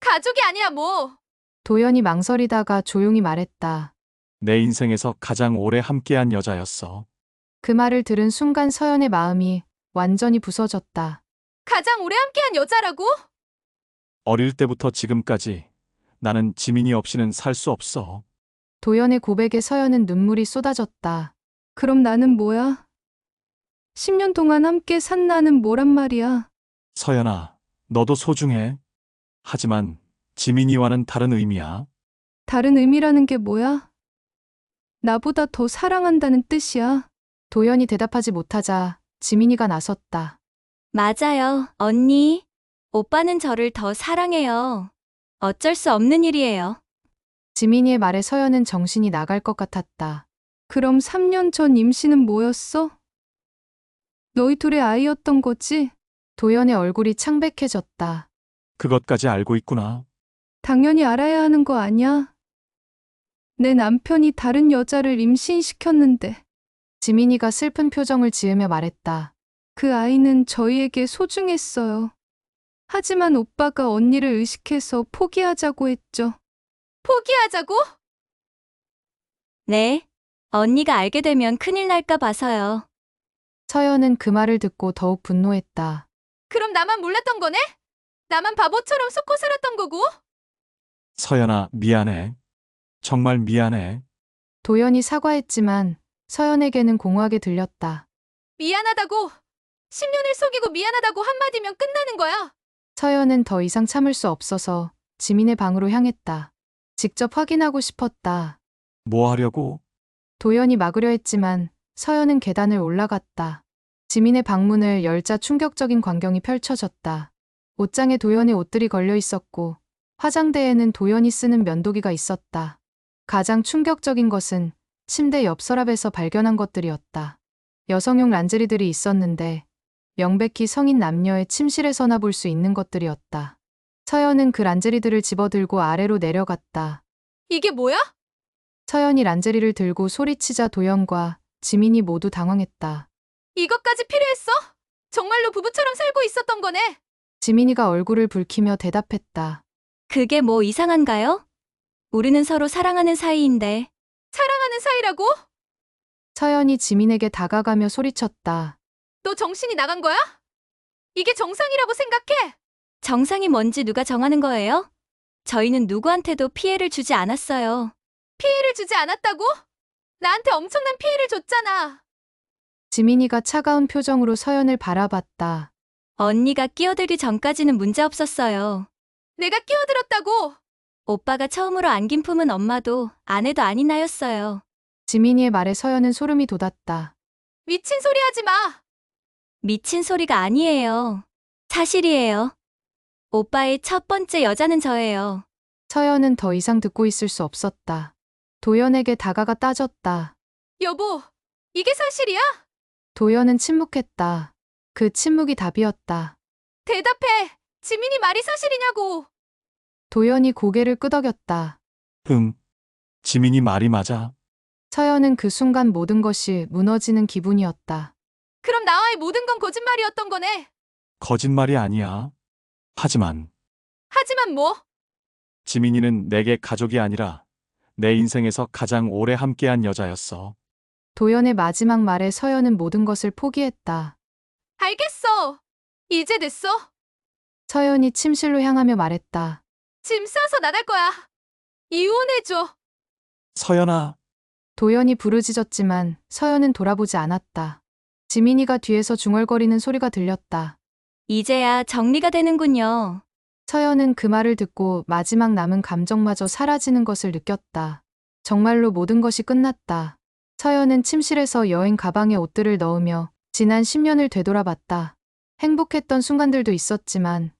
가족이 아니라 뭐. 도연이 망설이다가 조용히 말했다. 내 인생에서 가장 오래 함께한 여자였어. 그 말을 들은 순간 서연의 마음이 완전히 부서졌다. 가장 오래 함께한 여자라고? 어릴 때부터 지금까지 나는 지민이 없이는 살 수 없어. 도연의 고백에 서연은 눈물이 쏟아졌다. 그럼 나는 뭐야? 10년 동안 함께 산 나는 뭐란 말이야? 서연아, 너도 소중해. 하지만 지민이와는 다른 의미야. 다른 의미라는 게 뭐야? 나보다 더 사랑한다는 뜻이야. 도연이 대답하지 못하자 지민이가 나섰다. 맞아요, 언니. 오빠는 저를 더 사랑해요. 어쩔 수 없는 일이에요. 지민이의 말에 서연은 정신이 나갈 것 같았다. 그럼 3년 전 임신은 뭐였어? 너희 둘의 아이였던 거지? 도연의 얼굴이 창백해졌다. 그것까지 알고 있구나. 당연히 알아야 하는 거 아니야? 내 남편이 다른 여자를 임신시켰는데 지민이가 슬픈 표정을 지으며 말했다. 그 아이는 저희에게 소중했어요. 하지만 오빠가 언니를 의식해서 포기하자고 했죠. 포기하자고? 네. 언니가 알게 되면 큰일 날까 봐서요. 서연은 그 말을 듣고 더욱 분노했다. 그럼 나만 몰랐던 거네? 나만 바보처럼 속고 살았던 거고? 서연아, 미안해. 정말 미안해. 도연이 사과했지만 서연에게는 공허하게 들렸다. 미안하다고. 10년을 속이고 미안하다고 한마디면 끝나는 거야. 서연은 더 이상 참을 수 없어서 지민의 방으로 향했다. 직접 확인하고 싶었다. 뭐 하려고? 도연이 막으려 했지만 서연은 계단을 올라갔다. 지민의 방문을 열자 충격적인 광경이 펼쳐졌다. 옷장에 도연의 옷들이 걸려 있었고 화장대에는 도연이 쓰는 면도기가 있었다. 가장 충격적인 것은 침대 옆 서랍에서 발견한 것들이었다. 여성용 란제리들이 있었는데 명백히 성인 남녀의 침실에서나 볼 수 있는 것들이었다. 서연은 그 란제리들을 집어들고 아래로 내려갔다. 이게 뭐야? 서연이 란제리를 들고 소리치자 도연과 지민이 모두 당황했다. 이것까지 필요했어? 정말로 부부처럼 살고 있었던 거네. 지민이가 얼굴을 붉히며 대답했다. 그게 뭐 이상한가요? 우리는 서로 사랑하는 사이인데. 사랑하는 사이라고? 서연이 지민에게 다가가며 소리쳤다. 너 정신이 나간 거야? 이게 정상이라고 생각해? 정상이 뭔지 누가 정하는 거예요? 저희는 누구한테도 피해를 주지 않았어요. 피해를 주지 않았다고? 나한테 엄청난 피해를 줬잖아. 지민이가 차가운 표정으로 서연을 바라봤다. 언니가 끼어들기 전까지는 문제 없었어요. 내가 끼어들었다고. 오빠가 처음으로 안긴 품은 엄마도 아내도 아닌 나였어요. 지민이의 말에 서연은 소름이 돋았다. 미친 소리 하지 마. 미친 소리가 아니에요. 사실이에요. 오빠의 첫 번째 여자는 저예요. 서연은 더 이상 듣고 있을 수 없었다. 도연에게 다가가 따졌다. 여보, 이게 사실이야? 도연은 침묵했다. 그 침묵이 답이었다. 대답해. 지민이 말이 사실이냐고. 도연이 고개를 끄덕였다. 지민이 말이 맞아. 서연은 그 순간 모든 것이 무너지는 기분이었다. 그럼 나와의 모든 건 거짓말이었던 거네. 거짓말이 아니야. 하지만 하지만 뭐? 지민이는 내게 가족이 아니라 내 인생에서 가장 오래 함께한 여자였어. 도연의 마지막 말에 서연은 모든 것을 포기했다. 알겠어. 이제 됐어. 서연이 침실로 향하며 말했다. 짐 싸서 나갈 거야. 이혼해줘. 서연아, 도연이 부르짖었지만 서연은 돌아보지 않았다. 지민이가 뒤에서 중얼거리는 소리가 들렸다. 이제야 정리가 되는군요. 서연은 그 말을 듣고 마지막 남은 감정마저 사라지는 것을 느꼈다. 정말로 모든 것이 끝났다. 서연은 침실에서 여행 가방에 옷들을 넣으며 지난 10년을 되돌아봤다. 행복했던 순간들도 있었지만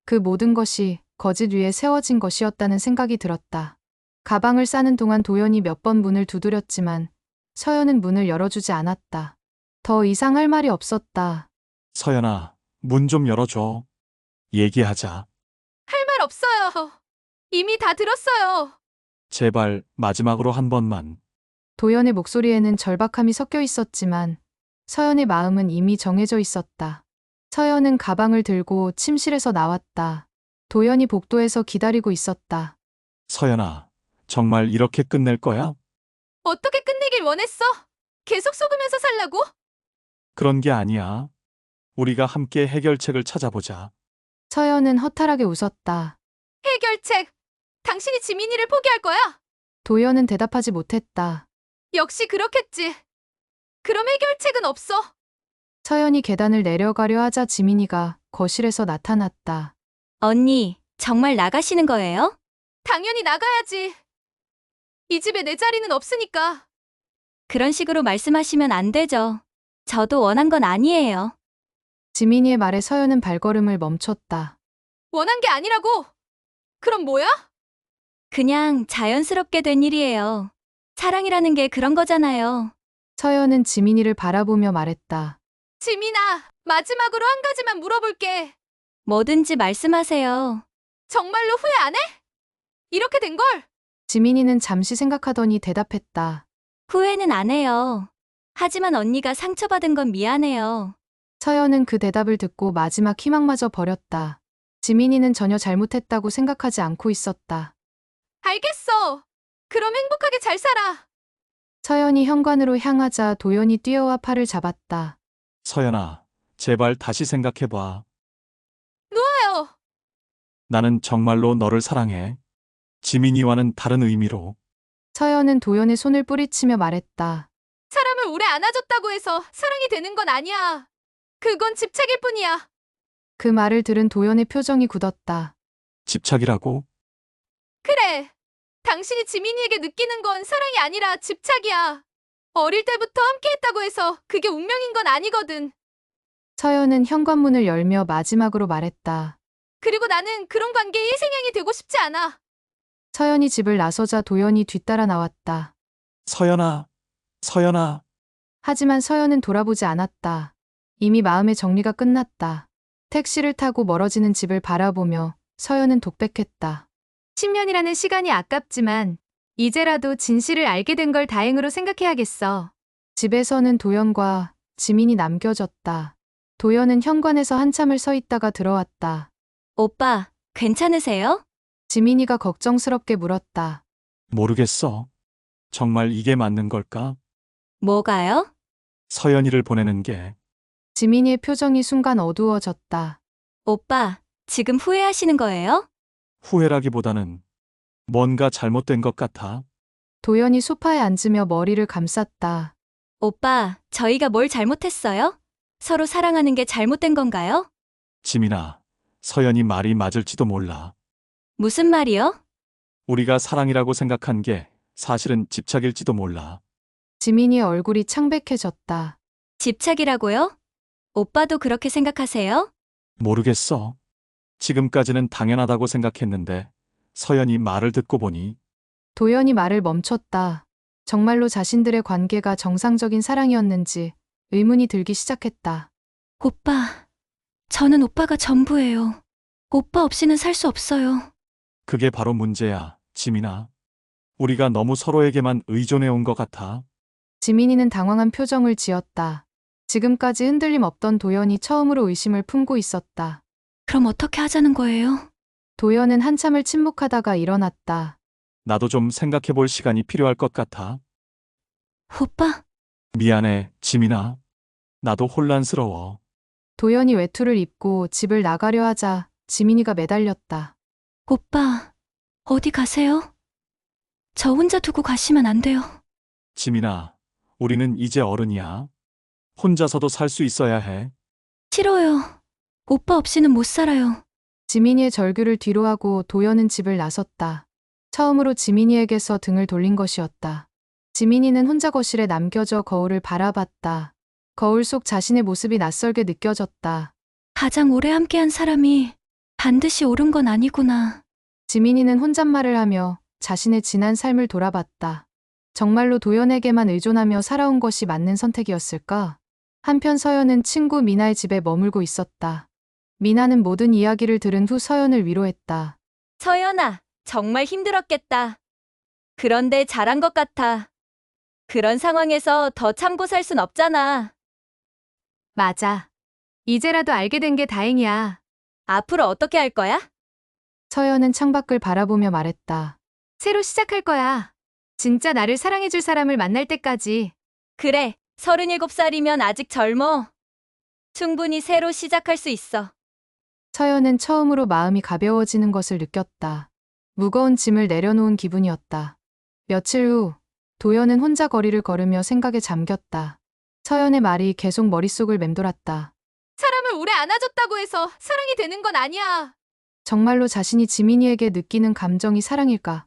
그 모든 것이 거짓 위에 세워진 것이었다는 생각이 들었다. 가방을 싸는 동안 도연이 몇 번 문을 두드렸지만 서연은 문을 열어주지 않았다. 더 이상 할 말이 없었다. 서연아, 문 좀 열어줘. 얘기하자. 할 말 없어요. 이미 다 들었어요. 제발 마지막으로 한 번만. 도연의 목소리에는 절박함이 섞여 있었지만 서연의 마음은 이미 정해져 있었다. 서연은 가방을 들고 침실에서 나왔다. 도연이 복도에서 기다리고 있었다. 서연아, 정말 이렇게 끝낼 거야? 어떻게 끝내길 원했어? 계속 속으면서 살라고? 그런 게 아니야. 우리가 함께 해결책을 찾아보자. 서연은 허탈하게 웃었다. 해결책! 당신이 지민이를 포기할 거야? 도연은 대답하지 못했다. 역시 그렇겠지. 그럼 해결책은 없어. 서연이 계단을 내려가려 하자 지민이가 거실에서 나타났다. 언니, 정말 나가시는 거예요? 당연히 나가야지. 이 집에 내 자리는 없으니까. 그런 식으로 말씀하시면 안 되죠. 저도 원한 건 아니에요. 지민이의 말에 서연은 발걸음을 멈췄다. 원한 게 아니라고! 그럼 뭐야? 그냥 자연스럽게 된 일이에요. 사랑이라는 게 그런 거잖아요. 서연은 지민이를 바라보며 말했다. 지민아, 마지막으로 한 가지만 물어볼게. 뭐든지 말씀하세요. 정말로 후회 안 해? 이렇게 된 걸? 지민이는 잠시 생각하더니 대답했다. 후회는 안 해요. 하지만 언니가 상처받은 건 미안해요. 서연은 그 대답을 듣고 마지막 희망마저 버렸다. 지민이는 전혀 잘못했다고 생각하지 않고 있었다. 알겠어. 그럼 행복하게 잘 살아. 서연이 현관으로 향하자 도연이 뛰어와 팔을 잡았다. 서연아, 제발 다시 생각해봐. 놓아요. 나는 정말로 너를 사랑해. 지민이와는 다른 의미로. 서연은 도연의 손을 뿌리치며 말했다. 사람을 오래 안아줬다고 해서 사랑이 되는 건 아니야. 그건 집착일 뿐이야. 그 말을 들은 도연의 표정이 굳었다. 집착이라고? 그래. 당신이 지민이에게 느끼는 건 사랑이 아니라 집착이야. 어릴 때부터 함께했다고 해서 그게 운명인 건 아니거든. 서연은 현관문을 열며 마지막으로 말했다. 그리고 나는 그런 관계의 희생양이 되고 싶지 않아. 서연이 집을 나서자 도연이 뒤따라 나왔다. 서연아, 서연아. 하지만 서연은 돌아보지 않았다. 이미 마음의 정리가 끝났다. 택시를 타고 멀어지는 집을 바라보며 서연은 독백했다. 10년이라는 시간이 아깝지만 이제라도 진실을 알게 된 걸 다행으로 생각해야겠어. 집에서는 도연과 지민이 남겨졌다. 도연은 현관에서 한참을 서 있다가 들어왔다. 오빠, 괜찮으세요? 지민이가 걱정스럽게 물었다. 모르겠어. 정말 이게 맞는 걸까? 뭐가요? 서연이를 보내는 게. 지민이의 표정이 순간 어두워졌다. 오빠, 지금 후회하시는 거예요? 후회라기보다는 뭔가 잘못된 것 같아. 도연이 소파에 앉으며 머리를 감쌌다. 오빠, 저희가 뭘 잘못했어요? 서로 사랑하는 게 잘못된 건가요? 지민아, 서연이 말이 맞을지도 몰라. 무슨 말이요? 우리가 사랑이라고 생각한 게 사실은 집착일지도 몰라. 지민이의 얼굴이 창백해졌다. 집착이라고요? 오빠도 그렇게 생각하세요? 모르겠어. 지금까지는 당연하다고 생각했는데 서연이 말을 듣고 보니 도연이 말을 멈췄다. 정말로 자신들의 관계가 정상적인 사랑이었는지 의문이 들기 시작했다. 오빠, 저는 오빠가 전부예요. 오빠 없이는 살 수 없어요. 그게 바로 문제야, 지민아. 우리가 너무 서로에게만 의존해 온 것 같아. 지민이는 당황한 표정을 지었다. 지금까지 흔들림 없던 도연이 처음으로 의심을 품고 있었다. 그럼 어떻게 하자는 거예요? 도연은 한참을 침묵하다가 일어났다. 나도 좀 생각해 볼 시간이 필요할 것 같아. 오빠, 미안해, 지민아. 나도 혼란스러워. 도연이 외투를 입고 집을 나가려 하자 지민이가 매달렸다. 오빠, 어디 가세요? 저 혼자 두고 가시면 안 돼요. 지민아, 우리는 이제 어른이야. 혼자서도 살 수 있어야 해. 싫어요. 오빠 없이는 못 살아요. 지민이의 절규를 뒤로하고 도연은 집을 나섰다. 처음으로 지민이에게서 등을 돌린 것이었다. 지민이는 혼자 거실에 남겨져 거울을 바라봤다. 거울 속 자신의 모습이 낯설게 느껴졌다. 가장 오래 함께한 사람이 반드시 옳은 건 아니구나. 지민이는 혼잣말을 하며 자신의 지난 삶을 돌아봤다. 정말로 도연에게만 의존하며 살아온 것이 맞는 선택이었을까? 한편 서연은 친구 미나의 집에 머물고 있었다. 미나는 모든 이야기를 들은 후 서연을 위로했다. 서연아, 정말 힘들었겠다. 그런데 잘한 것 같아. 그런 상황에서 더 참고 살 순 없잖아. 맞아. 이제라도 알게 된 게 다행이야. 앞으로 어떻게 할 거야? 서연은 창밖을 바라보며 말했다. 새로 시작할 거야. 진짜 나를 사랑해줄 사람을 만날 때까지. 그래, 37살이면 아직 젊어. 충분히 새로 시작할 수 있어. 서연은 처음으로 마음이 가벼워지는 것을 느꼈다. 무거운 짐을 내려놓은 기분이었다. 며칠 후, 도연은 혼자 거리를 걸으며 생각에 잠겼다. 서연의 말이 계속 머릿속을 맴돌았다. 사람을 오래 안아줬다고 해서 사랑이 되는 건 아니야. 정말로 자신이 지민이에게 느끼는 감정이 사랑일까?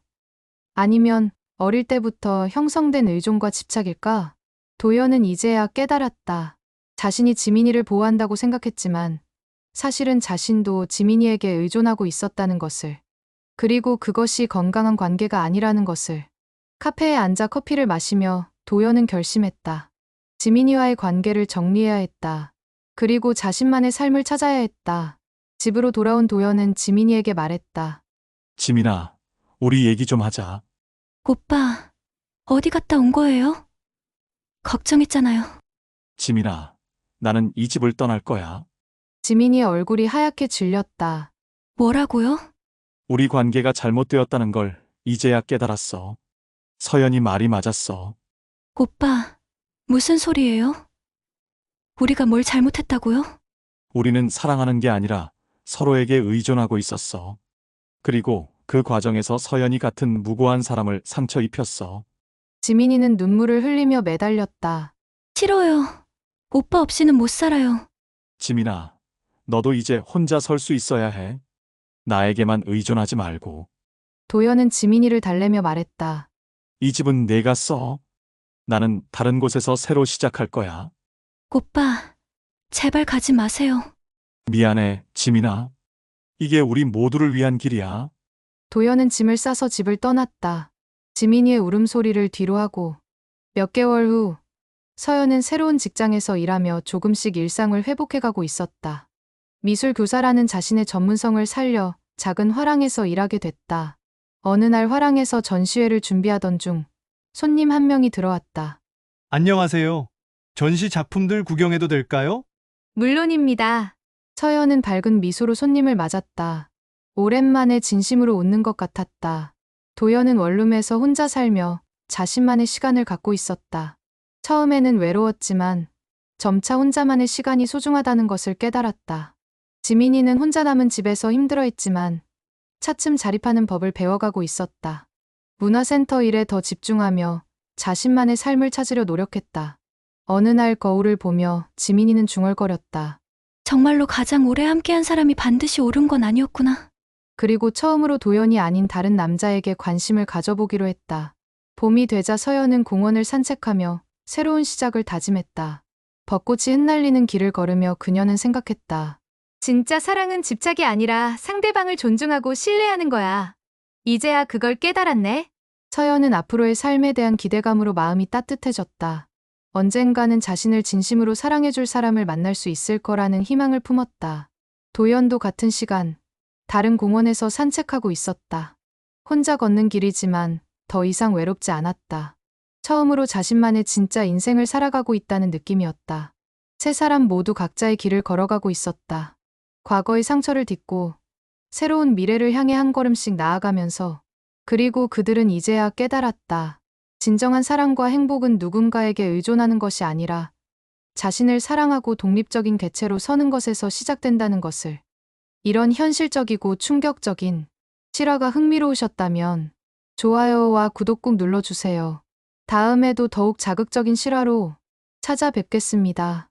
아니면 어릴 때부터 형성된 의존과 집착일까? 도연은 이제야 깨달았다. 자신이 지민이를 보호한다고 생각했지만 사실은 자신도 지민이에게 의존하고 있었다는 것을. 그리고 그것이 건강한 관계가 아니라는 것을. 카페에 앉아 커피를 마시며 도연은 결심했다. 지민이와의 관계를 정리해야 했다. 그리고 자신만의 삶을 찾아야 했다. 집으로 돌아온 도연은 지민이에게 말했다. 지민아, 우리 얘기 좀 하자. 오빠, 어디 갔다 온 거예요? 걱정했잖아요. 지민아, 나는 이 집을 떠날 거야. 지민이의 얼굴이 하얗게 질렸다. 뭐라고요? 우리 관계가 잘못되었다는 걸 이제야 깨달았어. 서연이 말이 맞았어. 오빠, 무슨 소리예요? 우리가 뭘 잘못했다고요? 우리는 사랑하는 게 아니라 서로에게 의존하고 있었어. 그리고 그 과정에서 서연이 같은 무고한 사람을 상처 입혔어. 지민이는 눈물을 흘리며 매달렸다. 싫어요. 오빠 없이는 못 살아요. 지민아, 너도 이제 혼자 설 수 있어야 해. 나에게만 의존하지 말고. 도연은 지민이를 달래며 말했다. 이 집은 내가 써. 나는 다른 곳에서 새로 시작할 거야. 오빠, 제발 가지 마세요. 미안해, 지민아. 이게 우리 모두를 위한 길이야. 도연은 짐을 싸서 집을 떠났다. 지민이의 울음소리를 뒤로하고 몇 개월 후 서연은 새로운 직장에서 일하며 조금씩 일상을 회복해가고 있었다. 미술 교사라는 자신의 전문성을 살려 작은 화랑에서 일하게 됐다. 어느 날 화랑에서 전시회를 준비하던 중 손님 한 명이 들어왔다. 안녕하세요. 전시 작품들 구경해도 될까요? 물론입니다. 서연은 밝은 미소로 손님을 맞았다. 오랜만에 진심으로 웃는 것 같았다. 도연은 원룸에서 혼자 살며 자신만의 시간을 갖고 있었다. 처음에는 외로웠지만 점차 혼자만의 시간이 소중하다는 것을 깨달았다. 지민이는 혼자 남은 집에서 힘들어했지만 차츰 자립하는 법을 배워가고 있었다. 문화센터 일에 더 집중하며 자신만의 삶을 찾으려 노력했다. 어느 날 거울을 보며 지민이는 중얼거렸다. 정말로 가장 오래 함께한 사람이 반드시 옳은 건 아니었구나. 그리고 처음으로 도연이 아닌 다른 남자에게 관심을 가져보기로 했다. 봄이 되자 서연은 공원을 산책하며 새로운 시작을 다짐했다. 벚꽃이 흩날리는 길을 걸으며 그녀는 생각했다. 진짜 사랑은 집착이 아니라 상대방을 존중하고 신뢰하는 거야. 이제야 그걸 깨달았네. 서연은 앞으로의 삶에 대한 기대감으로 마음이 따뜻해졌다. 언젠가는 자신을 진심으로 사랑해줄 사람을 만날 수 있을 거라는 희망을 품었다. 도연도 같은 시간, 다른 공원에서 산책하고 있었다. 혼자 걷는 길이지만 더 이상 외롭지 않았다. 처음으로 자신만의 진짜 인생을 살아가고 있다는 느낌이었다. 세 사람 모두 각자의 길을 걸어가고 있었다. 과거의 상처를 딛고 새로운 미래를 향해 한 걸음씩 나아가면서 그리고 그들은 이제야 깨달았다. 진정한 사랑과 행복은 누군가에게 의존하는 것이 아니라 자신을 사랑하고 독립적인 개체로 서는 것에서 시작된다는 것을. 이런 현실적이고 충격적인 실화가 흥미로우셨다면 좋아요와 구독 꾹 눌러주세요. 다음에도 더욱 자극적인 실화로 찾아뵙겠습니다.